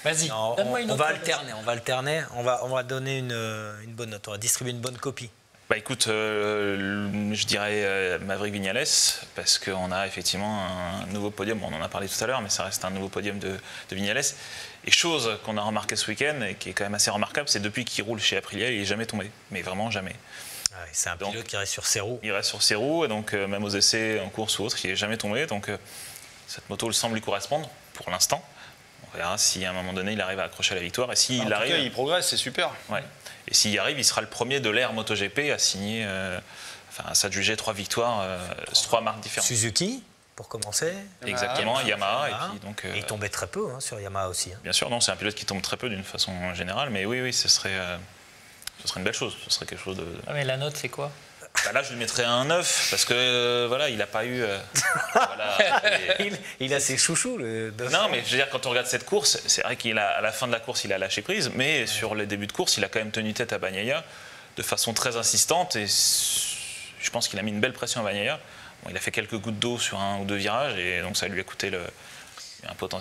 Vas-y, donne-moi une autre. On va alterner. On va donner une bonne note. On va distribuer une bonne copie. Bah écoute, je dirais Maverick Viñales, parce qu'on a effectivement un nouveau podium. On en a parlé tout à l'heure, mais ça reste un nouveau podium de Viñales. Et chose qu'on a remarqué ce week-end, et qui est quand même assez remarquable, c'est depuis qu'il roule chez Aprilia, il n'est jamais tombé. Mais vraiment jamais. C'est un pilote qui reste sur ses roues. Il reste sur ses roues, et donc même aux essais, en course ou autre, il n'est jamais tombé. Donc cette moto semble lui correspondre, pour l'instant. On verra si à un moment donné il arrive à accrocher la victoire. Et s'il arrive, en tout cas, il progresse, c'est super. Ouais. Et s'il y arrive, il sera le premier de l'ère MotoGP à signer, à s'adjuger 3 victoires, 3 marques différentes. Suzuki, pour commencer. Exactement, Yamaha. Et puis, donc, il tombait très peu sur Yamaha aussi. Bien sûr, non, c'est un pilote qui tombe très peu d'une façon générale, mais oui, ce serait une belle chose. Ce serait quelque chose de. Ah, mais la note, c'est quoi? Bah là, je lui mettrais un 9 parce que voilà, il n'a pas eu. Voilà, il a ses chouchous. Non, mais je veux dire, quand on regarde cette course, c'est vrai qu'à la fin de la course, il a lâché prise, mais sur les débuts de course, il a quand même tenu tête à Bagnaia de façon très insistante et je pense qu'il a mis une belle pression à Bagnaia. Bon, il a fait quelques gouttes d'eau sur 1 ou 2 virages et donc ça lui a coûté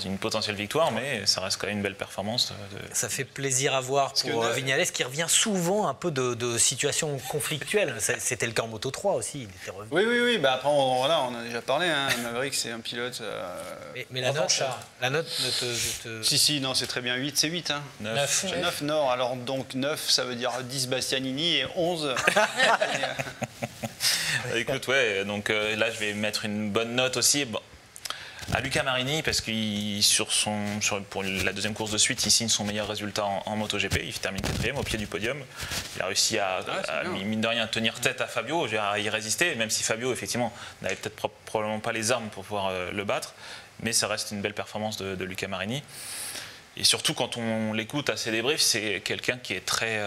une potentielle victoire, mais ça reste quand même une belle performance. Ça fait plaisir à voir pour Viñales qui revient souvent un peu de situations conflictuelles. C'était le cas en Moto 3 aussi. Il était revenu. Oui. Bah après, on a déjà parlé. Maverick, c'est un pilote. Mais la note ne te. Si, non, c'est très bien. 8, c'est 8. Hein. 9, non. Alors donc 9, ça veut dire 10 Bastianini et 11. Écoute, ouais, donc là, je vais mettre une bonne note aussi. Bon. À Luca Marini, parce que pour la deuxième course de suite, il signe son meilleur résultat en MotoGP. Il termine 4e au pied du podium. Il a réussi à mine de rien, tenir tête à Fabio, à y résister, même si Fabio, effectivement, n'avait peut-être probablement pas les armes pour pouvoir le battre. Mais ça reste une belle performance de Luca Marini. Et surtout, quand on l'écoute à ses débriefs, c'est quelqu'un qui est très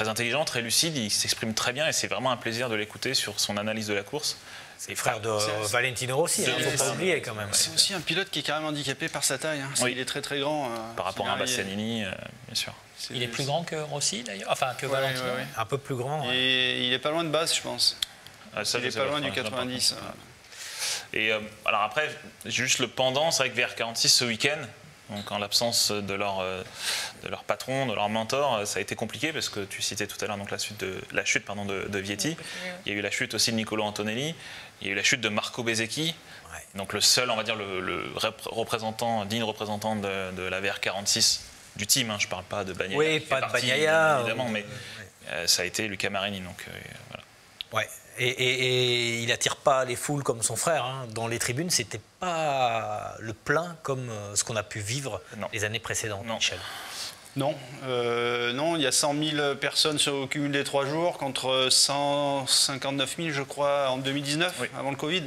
intelligent, très lucide. Il s'exprime très bien et c'est vraiment un plaisir de l'écouter sur son analyse de la course. C'est frère de Valentino Rossi, il ne faut pas oublier quand même. C'est aussi un pilote qui est carrément handicapé par sa taille. Oui. Il est très très grand. Par rapport à un Bastianini, bien sûr. Il est plus grand que Rossi d'ailleurs, enfin que Valentino. Ouais. Un peu plus grand. Et il est pas loin de base, je pense. Il est pas loin du 90. Et alors après, juste le pendant, c'est vrai que VR46 ce week-end, donc en l'absence de leur patron, de leur mentor, ça a été compliqué parce que tu citais tout à l'heure donc la chute de Vietti. Il y a eu la chute aussi de Nicolo Antonelli. Il y a eu la chute de Marco Bezzecchi. Donc le seul, on va dire, le digne représentant de la VR46 du team. Je ne parle pas de Bagnaia. Oui, pas de Bagnaia. Évidemment, mais ça a été Luca Marini. Donc, voilà. Ouais. Et il n'attire pas les foules comme son frère. Dans les tribunes, c'était pas le plein comme ce qu'on a pu vivre les années précédentes, Michel. Non, il y a 100 000 personnes au cumul des 3 jours contre 159 000, je crois, en 2019, avant le Covid.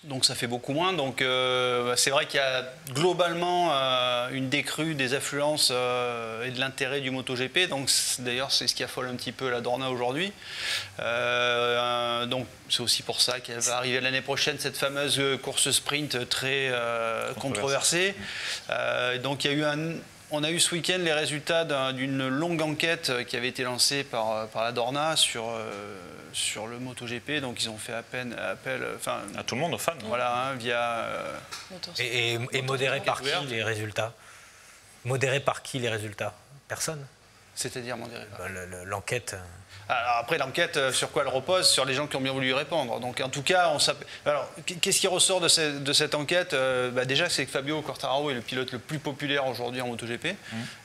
Donc ça fait beaucoup moins. Donc c'est vrai qu'il y a globalement une décrue des affluences et de l'intérêt du MotoGP. Donc d'ailleurs c'est ce qui affole un petit peu la Dorna aujourd'hui. Donc c'est aussi pour ça qu'elle va arriver l'année prochaine cette fameuse course sprint très controversée. Donc il y a eu on a eu ce week-end les résultats d'une longue enquête qui avait été lancée par la Dorna sur le MotoGP. Donc ils ont fait appel à tout le monde, aux fans. Voilà, via... Et modéré par qui les résultats? Modéré par qui les résultats? Personne. C'est-à-dire modéré. L'enquête. Alors après, l'enquête, sur quoi elle repose? Sur les gens qui ont bien voulu y répondre. Donc, en tout cas, alors, qu'est-ce qui ressort de cette enquête? Déjà, c'est que Fabio Quartararo est le pilote le plus populaire aujourd'hui en MotoGP.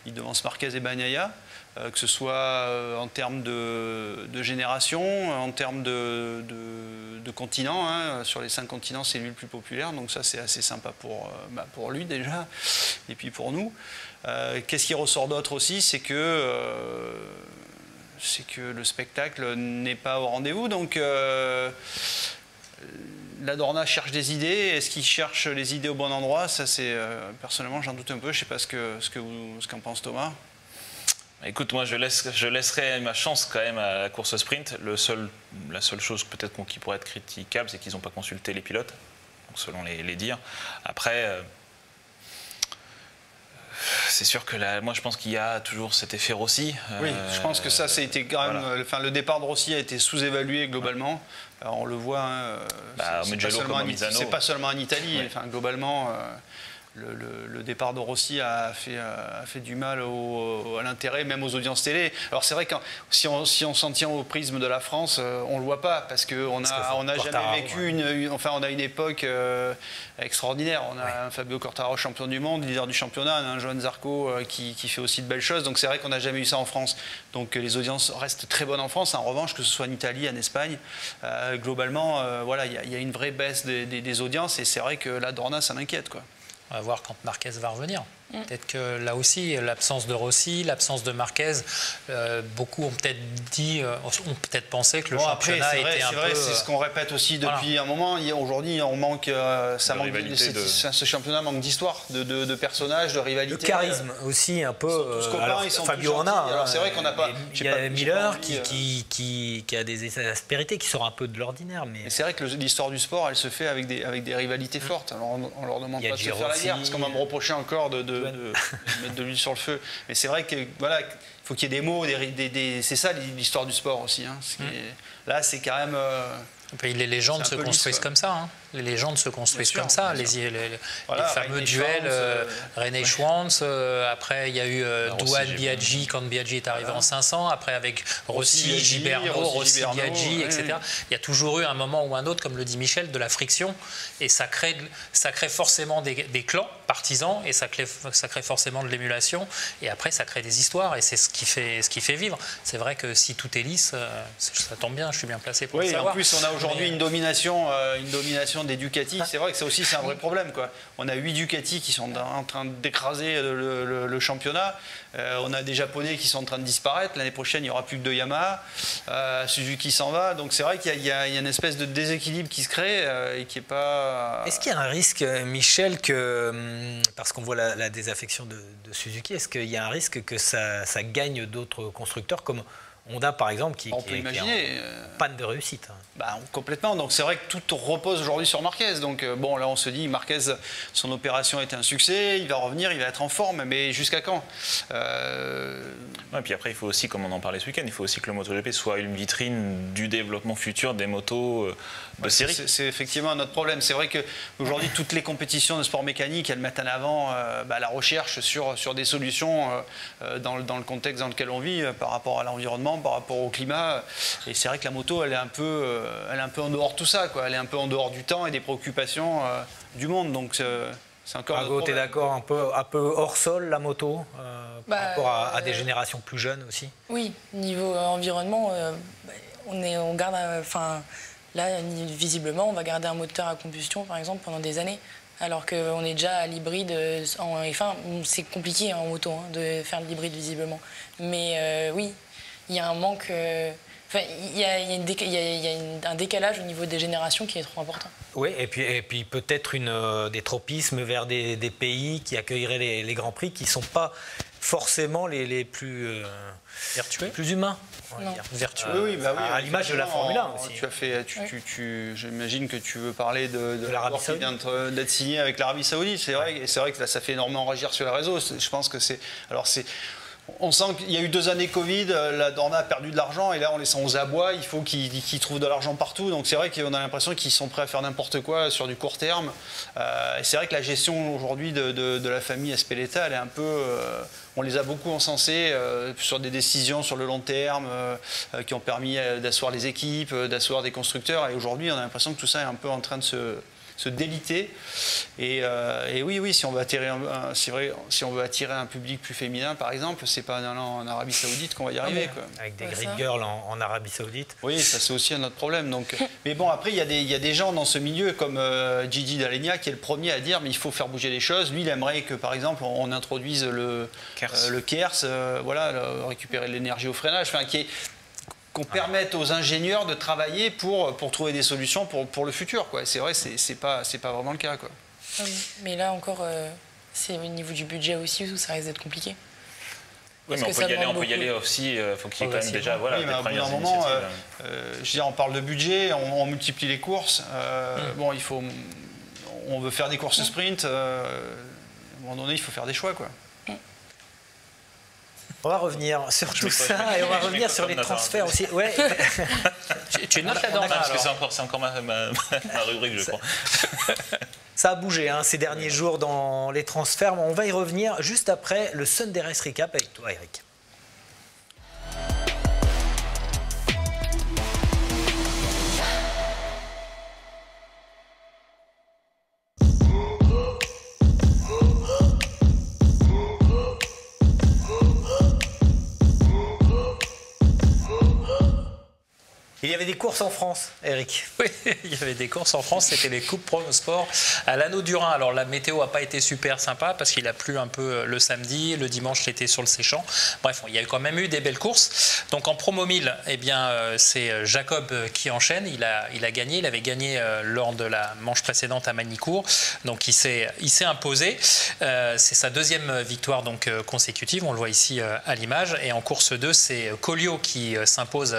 Il devance Marquez et Bagnaia, que ce soit en termes de génération, en termes de continent. Hein. Sur les 5 continents, c'est lui le plus populaire. Donc ça, c'est assez sympa pour lui déjà, et puis pour nous. Qu'est-ce qui ressort d'autre aussi? C'est que le spectacle n'est pas au rendez-vous. Donc la Dorna cherche des idées. Est-ce qu'il cherche les idées au bon endroit? Ça, c'est personnellement, j'en doute un peu. Je ne sais pas ce qu'en pense Thomas. Écoute, moi je laisserai ma chance quand même à la course sprint. La seule chose peut-être qui pourrait être critiquable, c'est qu'ils n'ont pas consulté les pilotes, selon les dires. Après... c'est sûr que moi je pense qu'il y a toujours cet effet Rossi. Oui, je pense que ça c'était quand même. Voilà. Le départ de Rossi a été sous-évalué globalement. Alors, on le voit, hein, c'est pas seulement en Italie. Ouais. Enfin, globalement, le départ de Rossi a fait du mal à l'intérêt, même aux audiences télé. Alors c'est vrai que si on s'en tient au prisme de la France, on ne le voit pas parce qu'on n'a jamais vécu on a une époque extraordinaire. On a un Fabio Quartararo champion du monde, leader du championnat, on a un Johan Zarco qui fait aussi de belles choses. Donc c'est vrai qu'on n'a jamais eu ça en France. Donc les audiences restent très bonnes en France. En revanche, que ce soit en Italie, en Espagne, globalement, voilà, il y a une vraie baisse des audiences et c'est vrai que la Dorna, ça m'inquiète, quoi. On va voir quand Marquez va revenir. Peut-être que là aussi, l'absence de Rossi, l'absence de Marquez, beaucoup ont peut-être pensé que le championnat était un peu... C'est ce qu'on répète aussi depuis un moment. Aujourd'hui, ce championnat manque d'histoire, de personnages, de rivalité. Le charisme aussi un peu. Fabio en a. Alors c'est vrai qu'on n'a pas. Il y a Miller qui a des aspérités qui sortent un peu de l'ordinaire. Mais c'est vrai que l'histoire du sport, elle se fait avec des rivalités fortes. Alors on leur demande pas de se faire la guerre, parce qu'on va me reprocher encore de mettre de l'huile sur le feu. Mais c'est vrai que voilà, il faut qu'il y ait des mots, c'est ça l'histoire du sport aussi. Hein. Là, c'est quand même. Les légendes se construisent comme ça. Hein. Les légendes se construisent comme ça. Les fameux duels, René Schwantz. Après, il y a eu Douane Biaggi quand Biaggi est arrivé en 500. Après, avec Rossi, Giberno, Rossi, Biaggi, etc. Il y a toujours eu un moment ou un autre, comme le dit Michel, de la friction. Et ça crée forcément des clans partisans. Et ça crée forcément de l'émulation. Et après, ça crée des histoires. Et c'est ce qui fait vivre. C'est vrai que si tout est lisse, ça tombe bien. Je suis bien placé pour le savoir. En plus, on a aujourd'hui une domination des Ducati. C'est vrai que ça aussi, c'est un vrai problème, quoi. On a 8 Ducati qui sont en train d'écraser le championnat. On a des Japonais qui sont en train de disparaître. L'année prochaine, il n'y aura plus que 2 Yamaha. Suzuki s'en va. Donc c'est vrai qu'il y a une espèce de déséquilibre qui se crée et qui n'est pas... Est-ce qu'il y a un risque, Michel, parce qu'on voit la désaffection de Suzuki, est-ce qu'il y a un risque que ça gagne d'autres constructeurs comme Honda, par exemple, qui est en panne de réussite? Complètement. Donc c'est vrai que tout repose aujourd'hui sur Marquez. Donc là on se dit, Marquez, son opération a été un succès, il va revenir, il va être en forme, mais jusqu'à quand? Et puis après, il faut aussi, comme on en parlait ce week-end, il faut aussi que le MotoGP soit une vitrine du développement futur des motos de série. C'est effectivement notre problème. C'est vrai qu'aujourd'hui, toutes les compétitions de sport mécanique, elles mettent en avant la recherche sur des solutions dans le contexte dans lequel on vit, par rapport à l'environnement, par rapport au climat. Et c'est vrai que la moto, elle est un peu en dehors de tout ça, quoi. Elle est un peu en dehors du temps et des préoccupations du monde. Donc c'est encore. Margot, tu es d'accord, un peu hors sol la moto par rapport à des générations plus jeunes aussi? Oui, niveau environnement, on garde. Là, visiblement, on va garder un moteur à combustion, par exemple, pendant des années. Alors qu'on est déjà à l'hybride en F1. C'est compliqué en moto de faire de l'hybride, visiblement. Mais oui. il y a un manque. Enfin, il y a un décalage au niveau des générations qui est trop important. Oui, et puis peut-être des tropismes vers des pays qui accueilleraient les Grands Prix qui ne sont pas forcément les plus vertueux, plus humains. Vertueux. Oui, bah oui, à l'image de la Formule 1 aussi. J'imagine que tu veux parler de l'Arabie Saoudite. Qui vient d'être signé avec l'Arabie Saoudite. C'est vrai que là, ça fait énormément réagir sur les réseaux. Je pense que on sent qu'il y a eu 2 années Covid, la Dorna a perdu de l'argent et là on les sent aux abois, il faut qu'ils trouvent de l'argent partout. Donc c'est vrai qu'on a l'impression qu'ils sont prêts à faire n'importe quoi sur du court terme. Et c'est vrai que la gestion aujourd'hui de la famille Espeleta, elle est un peu... on les a beaucoup encensés sur des décisions sur le long terme qui ont permis d'asseoir les équipes, d'asseoir des constructeurs. Et aujourd'hui on a l'impression que tout ça est un peu en train de se déliter. Et oui, si on veut attirer un public plus féminin, par exemple, c'est pas en allant en Arabie Saoudite qu'on va y arriver. Quoi. Avec des grid girls en Arabie Saoudite. Oui, ça c'est aussi un autre problème. Donc, mais bon, après, il y a des gens dans ce milieu comme Gigi Dall'Egna qui est le premier à dire mais il faut faire bouger les choses. Lui, il aimerait que, par exemple, on introduise le KERS, récupérer de l'énergie au freinage, qu'on permette aux ingénieurs de travailler pour trouver des solutions pour le futur. Quoi. C'est vrai, c'est pas vraiment le cas. Quoi. Mais là encore, c'est au niveau du budget aussi où ça risque d'être compliqué. Oui, mais on peut y aller aussi, il faut qu'il y ait quand même déjà des premières initiatives. On parle de budget, on multiplie les courses. Bon, on veut faire des courses sprint. À un moment donné, il faut faire des choix. Quoi. On va revenir sur tout ça et on va revenir sur les transferts aussi. Ouais. Tu notes la Dorna, parce que c'est encore ma rubrique, je crois. Ça a bougé ces derniers jours dans les transferts. On va y revenir juste après le Sunday Race Recap avec toi, Eric. Il y avait des courses en France, Eric. Oui, il y avait des courses en France, c'était les Coupes Pronosport à l'Anneau du Rhin. Alors la météo n'a pas été super sympa parce qu'il a plu un peu le samedi, le dimanche c'était sur le séchant. Bref, il y a quand même eu des belles courses. Donc en promo 1000, c'est Jacob qui enchaîne. Il a gagné, il avait gagné lors de la manche précédente à Magny-Cours. Donc il s'est imposé. C'est sa 2e victoire donc consécutive, on le voit ici à l'image. Et en course 2, c'est Collio qui s'impose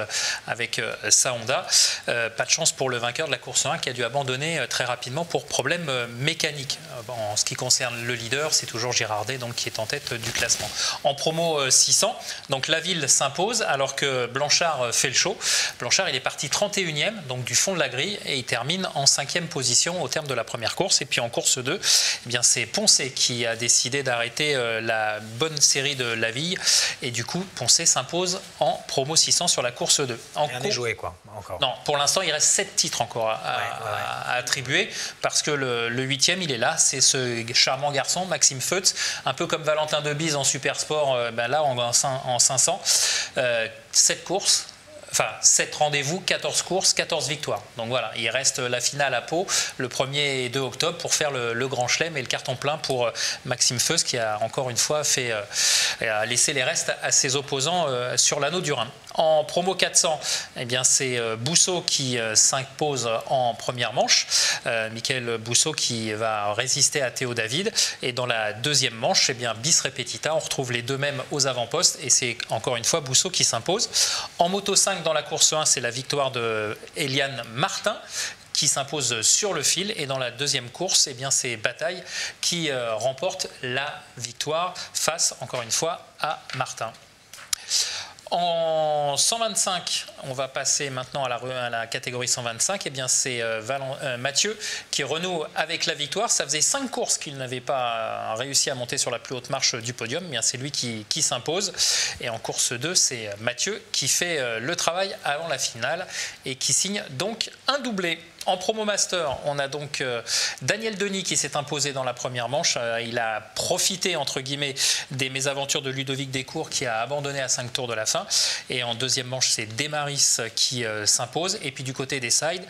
avec sa Honda. Pas de chance pour le vainqueur de la course 1 qui a dû abandonner très rapidement pour problème mécanique. En ce qui concerne le leader, c'est toujours Girardet donc, qui est en tête du classement. En promo 600, donc la ville s'impose alors que Blanchard fait le show. Blanchard, il est parti 31e, donc du fond de la grille, et il termine en 5e position au terme de la première course. Et puis en course 2, c'est Poncé qui a décidé d'arrêter la bonne série de la ville. Et du coup, Poncé s'impose en promo 600 sur la course 2. Rien n'est joué, quoi, encore. Non, pour l'instant, il reste 7 titres encore à attribuer, parce que le 8e, il est là, c'est ce charmant garçon, Maxime Feutz, un peu comme Valentin Debise en Supersport, là, en 500. 7 courses. Enfin, 7 rendez-vous, 14 courses, 14 victoires. Donc voilà, il reste la finale à Pau le 1er et 2 octobre pour faire le Grand Chelem et le carton plein pour Maxime Feutz qui a encore une fois laissé les restes à ses opposants sur l'Anneau du Rhin. En promo 400, c'est Bousseau qui s'impose en première manche. Michael Bousseau qui va résister à Théo David. Et dans la 2e manche, bis repetita, on retrouve les deux mêmes aux avant-postes et c'est encore une fois Bousseau qui s'impose. En moto 5, dans la course 1, c'est la victoire de Eliane Martin qui s'impose sur le fil. Et dans la 2e course, c'est Bataille qui remporte la victoire face, encore une fois, à Martin. En 125, on va passer maintenant à la catégorie 125. C'est Mathieu qui renoue avec la victoire. Ça faisait 5 courses qu'il n'avait pas réussi à monter sur la plus haute marche du podium. C'est lui qui s'impose. Et en course 2, c'est Mathieu qui fait le travail avant la finale et qui signe donc un doublé. En promo master, on a donc Daniel Denis qui s'est imposé dans la première manche. Il a profité, entre guillemets, des mésaventures de Ludovic Descours qui a abandonné à 5 tours de la fin. Et en deuxième manche, c'est Desmaris qui s'impose. Et puis du côté des sides,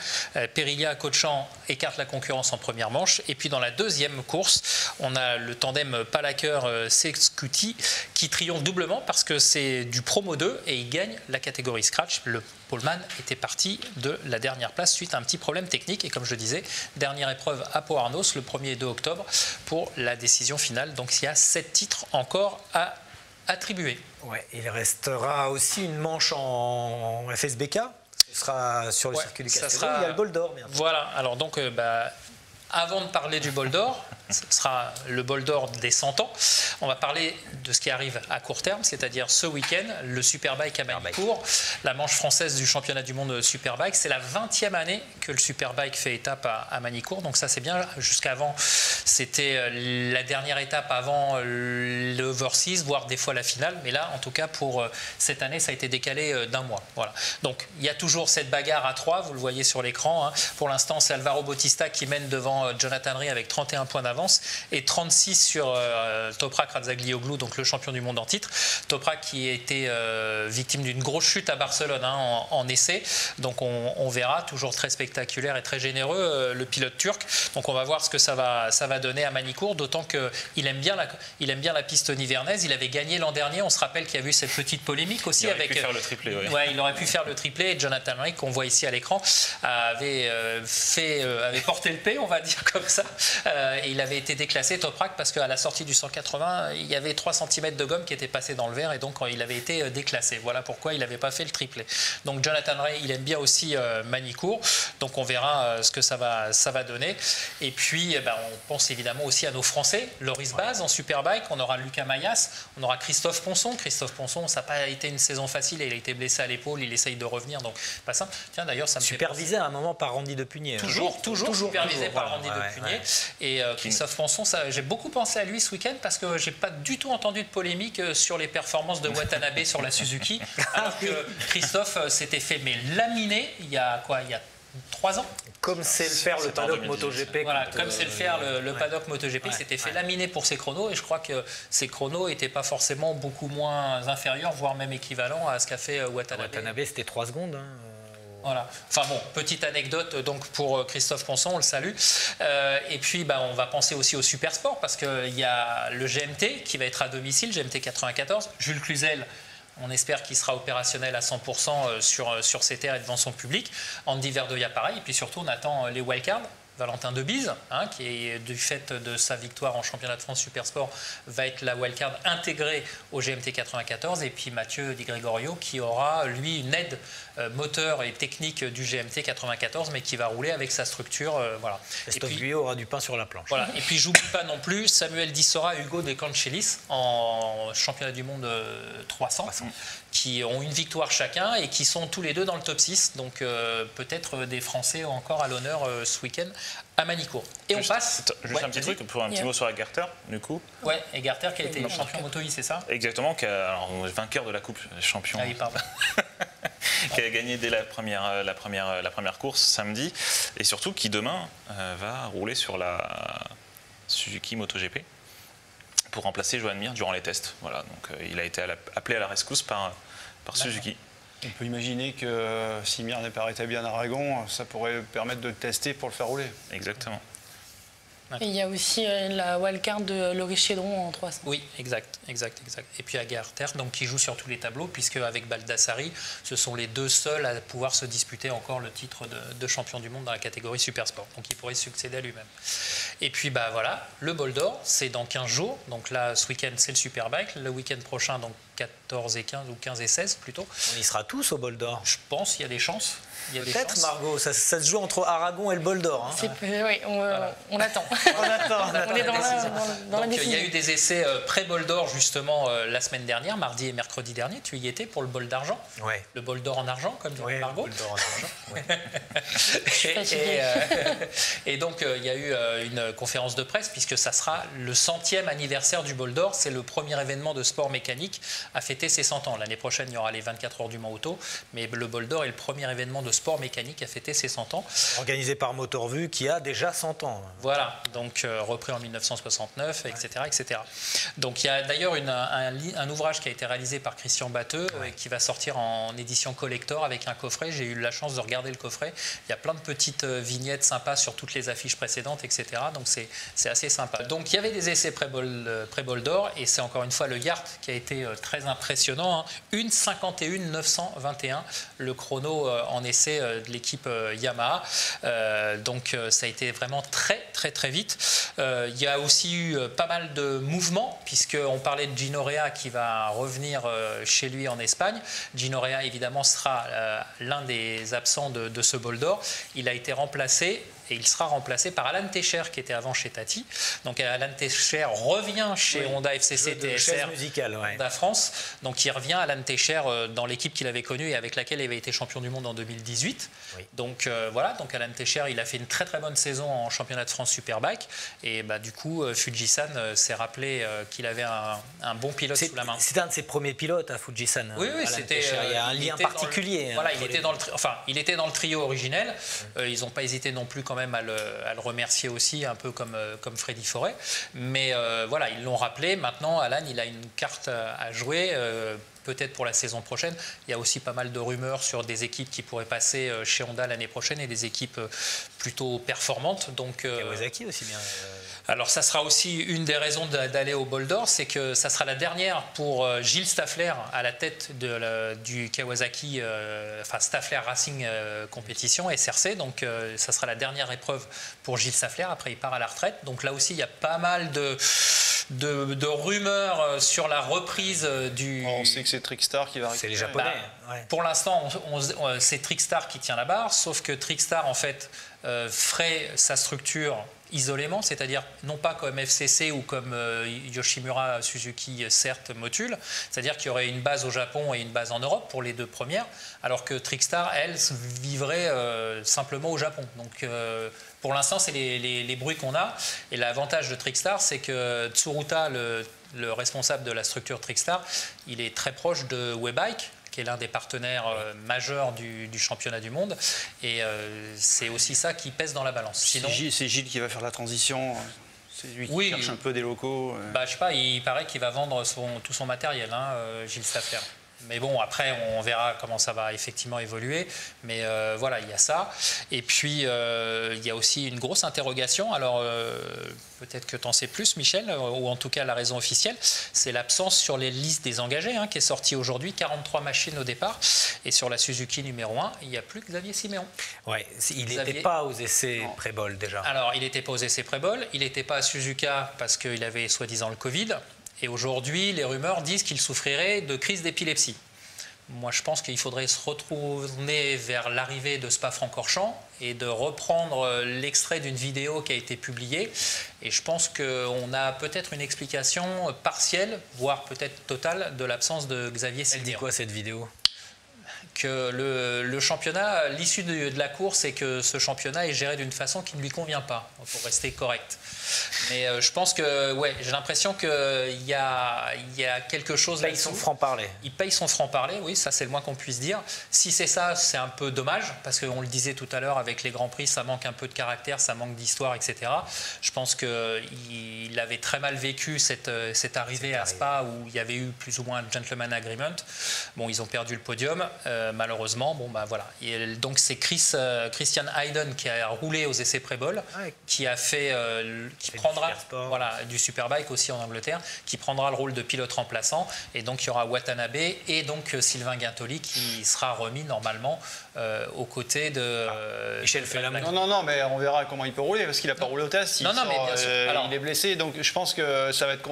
Perilia Cochan écarte la concurrence en première manche. Et puis dans la deuxième course, on a le tandem Palaker-Sexcuti qui triomphe doublement parce que c'est du promo 2 et il gagne la catégorie scratch. Le poleman était parti de la dernière place suite à un petit problème technique. Et comme je le disais, dernière épreuve à Pau-Arnos le 1er et 2 octobre pour la décision finale. Donc il y a 7 titres encore à attribuer. Ouais, il restera aussi une manche en FSBK. Ce sera sur le circuit du Castello. Il y a le bol d'or. Voilà, alors donc avant de parler du bol d'or, ce sera le bol d'or des 100 ans. On va parler de ce qui arrive à court terme, c'est-à-dire ce week-end, le Superbike à Manicourt, la manche française du championnat du monde Superbike. C'est la 20e année que le Superbike fait étape à Manicourt, donc ça c'est bien. Jusqu'avant, c'était la dernière étape avant l'Overseas, voire des fois la finale. Mais là, en tout cas, pour cette année, ça a été décalé d'un mois. Voilà. Donc il y a toujours cette bagarre à 3, vous le voyez sur l'écran. Hein. Pour l'instant, c'est Alvaro Bautista qui mène devant Jonathan Rea avec 31 points d'avance et 36 sur Toprak Razgatlioglu, donc le champion du monde en titre. Toprak qui a été victime d'une grosse chute à Barcelone en essai. Donc on verra, toujours très spectaculaire et très généreux le pilote turc. Donc on va voir ce que ça va donner à Manicourt, d'autant qu'il aime bien la piste nivernaise. Il avait gagné l'an dernier. On se rappelle qu'il y a eu cette petite polémique aussi il aurait pu faire le triplé. Oui. Ouais, il aurait pu faire le triplé. Et Jonathan Rea, qu'on voit ici à l'écran, avait porté le P, on va dire comme ça. Et il avait été déclassé, Toprak, parce qu'à la sortie du 180, il y avait 3 cm de gomme qui était passé dans le verre et donc il avait été déclassé. Voilà pourquoi il n'avait pas fait le triplé. Donc Jonathan Rea, il aime bien aussi Manicourt. Donc on verra ce que ça va donner. Et puis on pense évidemment aussi à nos Français. Loris Baz en Superbike, on aura Lucas Mayas, on aura Christophe Ponson. Christophe Ponson, ça n'a pas été une saison facile, il a été blessé à l'épaule, il essaye de revenir, donc pas simple. Tiens, d'ailleurs, ça me supervisé à un moment par Randy Depugné. Toujours supervisé par Randy Depugné. Ouais. Et Christophe Ponson, j'ai beaucoup pensé à lui ce week-end parce que j'ai pas du tout entendu de polémique sur les performances de Watanabe sur la Suzuki, alors que Christophe s'était fait laminer il y a 3 ans. Comme c'est le faire le paddock MotoGP. Voilà, comme c'est le faire le paddock MotoGP, il s'était fait laminer pour ses chronos et je crois que ses chronos n'étaient pas forcément beaucoup moins inférieurs, voire même équivalents à ce qu'a fait Watanabe. Watanabe, c'était 3 secondes. Hein. Voilà. Enfin bon, petite anecdote donc pour Christophe Ponson, on le salue. Et puis on va penser aussi au Supersport parce qu'il y a le GMT qui va être à domicile, GMT 94. Jules Cluzel, on espère qu'il sera opérationnel à 100% sur ses terres et devant son public. Andy Verdoya pareil. Et puis surtout, on attend les wildcards. Valentin Debise, qui est du fait de sa victoire en championnat de France Supersport, va être la wildcard intégrée au GMT 94. Et puis Mathieu Di Gregorio qui aura, lui, une aide moteur et technique du GMT 94, mais qui va rouler avec sa structure. Voilà. Christophe Guyot aura du pain sur la planche. Voilà. Et puis j'oublie pas non plus Samuel Di Sora et Hugo De Cancelis en championnat du monde 300. Qui ont une victoire chacun et qui sont tous les deux dans le top 6. Donc peut-être des Français encore à l'honneur ce week-end à Manicourt. Et on passe... Juste un petit truc, pour un petit mot sur Egarter, du coup. Ouais, Egarter qui a été champion moto I, c'est ça? Exactement, vainqueur de la Coupe Champion. Ah oui, pardon. Qui a gagné dès la première course samedi. Et surtout qui demain va rouler sur la Suzuki MotoGP pour remplacer Joan Mir durant les tests. Voilà, donc il a été appelé à la rescousse par Suzuki. On peut imaginer que si Mir n'est pas rétabli en Aragon, ça pourrait permettre de le tester pour le faire rouler. Exactement. Et il y a aussi la wildcard de Loris Chédron en 300. Oui, exact. Et puis Agarter, donc qui joue sur tous les tableaux, puisque avec Baldassari, ce sont les deux seuls à pouvoir se disputer encore le titre de champion du monde dans la catégorie Supersport. Donc il pourrait succéder à lui-même. Et puis voilà, le bol d'or, c'est dans 15 jours. Donc là, ce week-end, c'est le Superbike. Le week-end prochain, donc 14 et 15 ou 15 et 16 plutôt. On y sera tous au bol d'or. Je pense, il y a des chances. Peut-être, Margot, ça se joue entre Aragon et le bol d'or. Hein. Oui, on attend. On attend. On est dans la décision. Il y a eu des essais pré-bol d'or justement la semaine dernière, mardi et mercredi dernier. Tu y étais pour le bol d'argent. Ouais. Le bol d'or en argent, comme dit Margot. Le bol d'or en argent. Et donc, il y a eu une conférence de presse, puisque ça sera le 100e anniversaire du bol d'or. C'est le premier événement de sport mécanique a fêté ses 100 ans. L'année prochaine, il y aura les 24 heures du Mans Auto, mais le Bol d'Or est le premier événement de sport mécanique à fêter ses 100 ans. Organisé par Motorvue qui a déjà 100 ans. Voilà, donc repris en 1969, etc. etc. Donc il y a d'ailleurs un ouvrage qui a été réalisé par Christian Batteux qui va sortir en édition collector avec un coffret. J'ai eu la chance de regarder le coffret. Il y a plein de petites vignettes sympas sur toutes les affiches précédentes, etc. Donc c'est assez sympa. Donc il y avait des essais pré-Bol d'Or et c'est encore une fois le Yard qui a été très impressionnant. 1:51 921 le chrono en essai de l'équipe Yamaha. Donc ça a été vraiment très très très vite. Il y a aussi eu pas mal de mouvements puisqu'on parlait de Gino Rea qui va revenir chez lui en Espagne. Gino Rea évidemment sera l'un des absents de ce Bol d'Or. Il a été remplacé et il sera remplacé par Alan Techer qui était avant chez Tati. Donc Alan Techer revient chez Honda FCC TSR Honda France. Donc il revient Alan Techer dans l'équipe qu'il avait connue et avec laquelle il avait été champion du monde en 2018. Oui. Donc voilà, donc Alan Techer il a fait une très très bonne saison en championnat de France Superbike et du coup Fujisan s'est rappelé qu'il avait un bon pilote sous la main. C'était un de ses premiers pilotes à Fujisan. Oui, c'était. Il y a un lien particulier. Voilà, il était dans le trio originel. Ils n'ont pas hésité non plus quand même à le remercier aussi, un peu comme Freddy Forêt. Mais voilà, ils l'ont rappelé. Maintenant, Alan, il a une carte à jouer. Peut-être pour la saison prochaine. Il y a aussi pas mal de rumeurs sur des équipes qui pourraient passer chez Honda l'année prochaine et des équipes plutôt performantes. Donc, Kawasaki aussi bien. Alors ça sera aussi une des raisons d'aller au Bol d'Or, c'est que ça sera la dernière pour Gilles Staffler à la tête du Kawasaki, Staffler Racing Competition, SRC. Donc ça sera la dernière épreuve pour Gilles Staffler. Après il part à la retraite. Donc là aussi il y a pas mal de rumeurs sur la reprise du... On sait que c'est Trickstar qui va C'est récupérer. les Japonais. Pour l'instant, c'est Trickstar qui tient la barre, sauf que Trickstar, en fait, ferait sa structure isolément, c'est-à-dire non pas comme FCC ou comme Yoshimura Suzuki CERT Motul, c'est-à-dire qu'il y aurait une base au Japon et une base en Europe pour les deux premières, alors que Trickstar, elle, vivrait simplement au Japon. Donc pour l'instant, c'est les bruits qu'on a. Et l'avantage de Trickstar, c'est que Tsuruta, le responsable de la structure Trickstar, il est très proche de Webike, qui est l'un des partenaires majeurs du championnat du monde. Et c'est aussi ça qui pèse dans la balance. Sinon, c'est Gilles qui va faire la transition. C'est lui qui cherche un peu des locaux. Je sais pas, il paraît qu'il va vendre tout son matériel, Gilles Staffler. Mais bon, après, on verra comment ça va effectivement évoluer. Mais voilà, il y a ça. Et puis, il y a aussi une grosse interrogation. Alors, peut-être que tu en sais plus, Michel, ou en tout cas la raison officielle, c'est l'absence sur les listes des engagés, qui est sortie aujourd'hui. 43 machines au départ. Et sur la Suzuki numéro 1, il n'y a plus que Xavier Siméon. Ouais, il n'était pas aux essais pré-Bol déjà. Alors, il n'était pas aux essais pré-Bol. Il n'était pas à Suzuka parce qu'il avait soi-disant le Covid. Et aujourd'hui, les rumeurs disent qu'il souffrirait de crise d'épilepsie. Moi, je pense qu'il faudrait se retourner vers l'arrivée de Spa-Francorchamps et de reprendre l'extrait d'une vidéo qui a été publiée. Et je pense qu'on a peut-être une explication partielle, voire peut-être totale, de l'absence de Xavier Siméon. Elle dit quoi cette vidéo ? Que le championnat, l'issue de la course, c'est que ce championnat est géré d'une façon qui ne lui convient pas, pour rester correct. Mais je pense que, j'ai l'impression qu'il y a quelque chose là. Il paye son franc-parler. Il paye son franc-parler, oui, ça c'est le moins qu'on puisse dire. Si c'est ça, c'est un peu dommage, parce qu'on le disait tout à l'heure, avec les Grands Prix, ça manque un peu de caractère, ça manque d'histoire, etc. Je pense qu'il avait très mal vécu cette arrivée à Spa, où il y avait eu plus ou moins un gentleman agreement. Bon, ils ont perdu le podium. Malheureusement, voilà. Et donc c'est Christian Hayden qui a roulé aux essais pré-Bol, qui a fait, qui prendra du Superbike aussi en Angleterre, qui prendra le rôle de pilote remplaçant. Et donc il y aura Watanabe et donc Sylvain Guintoli qui sera remis normalement aux côtés de Michel Fellamont. Non, mais on verra comment il peut rouler parce qu'il n'a pas roulé au test. Mais bien sûr. Alors, il est blessé, donc je pense que ça va être.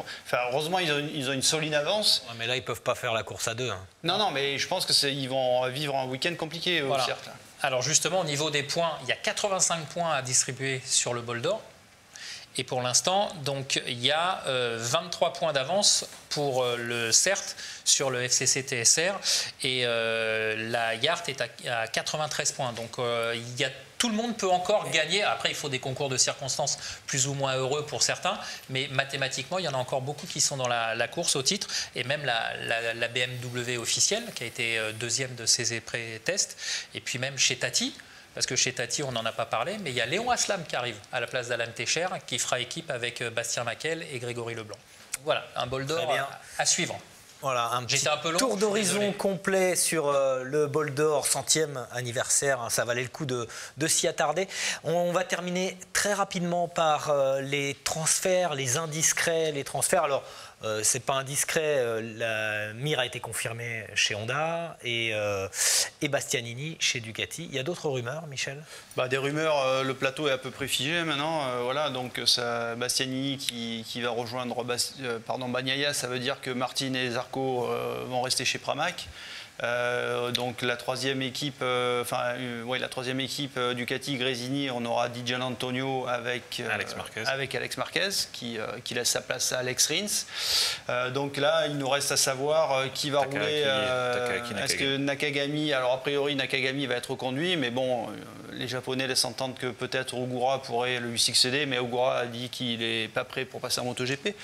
Heureusement, ils ont une solide avance. Ouais, mais là, ils peuvent pas faire la course à deux. Non, mais je pense qu'ils vont vivre un week-end compliqué au cercle. Alors justement, au niveau des points, il y a 85 points à distribuer sur le Bol d'Or. Et pour l'instant, donc il y a 23 points d'avance pour le CERT sur le FCC TSR et la Yart est à 93 points. Donc il y a tout le monde peut encore gagner. Après, il faut des concours de circonstances plus ou moins heureux pour certains, mais mathématiquement, il y en a encore beaucoup qui sont dans la course au titre. Et même la BMW officielle, qui a été deuxième de ses pré-tests. Et puis même chez Tati, parce que chez Tati, on n'en a pas parlé, mais il y a Léon Aslam qui arrive à la place d'Alan Techer, qui fera équipe avec Bastien Maquel et Grégory Leblanc. Voilà, un bol d'or à suivre. Voilà, un petit un peu long, tour d'horizon complet sur le bol d'or 100e anniversaire. Ça valait le coup de s'y attarder. On va terminer très rapidement par les transferts, les indiscrets, les transferts. Alors, c'est pas indiscret, la Mir a été confirmée chez Honda et Bastianini chez Ducati. Il y a d'autres rumeurs, Michel? Des rumeurs, le plateau est à peu près figé maintenant. Voilà, donc Bastianini qui va rejoindre Bagnaia, ça veut dire que Martin et Zarco vont rester chez Pramac. Donc la troisième équipe, Ducati Gresini, on aura Di Gianantonio avec Alex Marquez qui laisse sa place à Alex Rins. Donc là, il nous reste à savoir qui va rouler. Est-ce que Nakagami, alors a priori Nakagami va être reconduit, mais bon, les Japonais laissent entendre que peut-être Ogura pourrait lui succéder, mais Ogura a dit qu'il n'est pas prêt pour passer en MotoGP.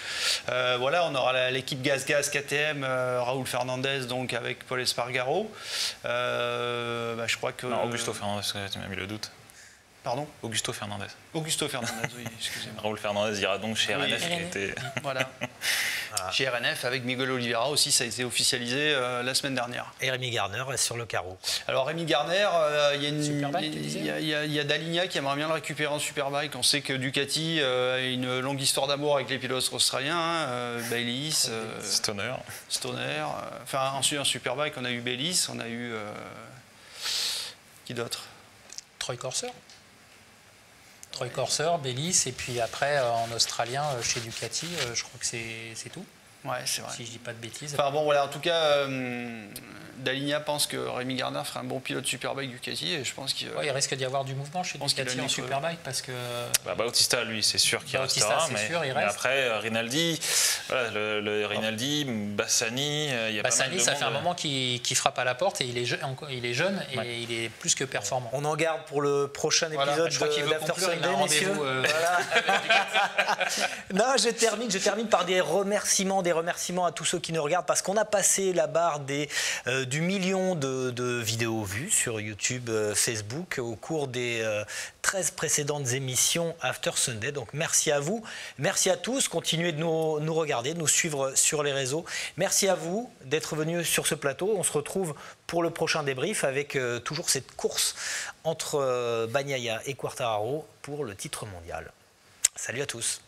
Voilà, on aura l'équipe Gaz KTM, Raúl Fernandez donc avec Paul Espargaro. Je crois que. Non, Augusto Fernandez, tu m'as mis le doute. Pardon? Augusto Fernandez. Augusto Fernandez, oui, excusez-moi. Raúl Fernandez ira donc chez RNF qui était. Voilà. Chez RNF avec Miguel Oliveira aussi, ça a été officialisé la semaine dernière. Et Rémi Garner reste sur le carreau. Alors Rémi Garner, il y a Daligna qui aimerait bien le récupérer en Superbike. On sait que Ducati a une longue histoire d'amour avec les pilotes australiens, Bayliss, Stoner. Enfin ensuite en Superbike, on a eu Bayliss, on a eu qui d'autre? Troy Corser, Bayliss, et puis après en australien chez Ducati, je crois que c'est tout. Ouais, c'est vrai. Si je dis pas de bêtises. Enfin bon, voilà, en tout cas, Daligna pense que Rémi Garner ferait un bon pilote Superbike Ducati et je pense qu'il il risque d'y avoir du mouvement chez Ducati en Superbike parce que. Bautista, lui, c'est sûr qu'il restera, mais après Rinaldi, voilà, le Rinaldi, Bassani, il y a pas mal de ça monde. fait un moment qu'il frappe à la porte et il est jeune et il est plus que performant. On en garde pour le prochain épisode d'After Sunday, messieurs. Voilà. Non, je termine par des remerciements à tous ceux qui nous regardent parce qu'on a passé la barre du million de vidéos vues sur YouTube, Facebook au cours des 13 précédentes émissions After Sunday. Donc merci à vous, merci à tous, continuez de nous regarder, de nous suivre sur les réseaux. Merci à vous d'être venus sur ce plateau. On se retrouve pour le prochain débrief avec toujours cette course entre Bagnaia et Quartararo pour le titre mondial. Salut à tous.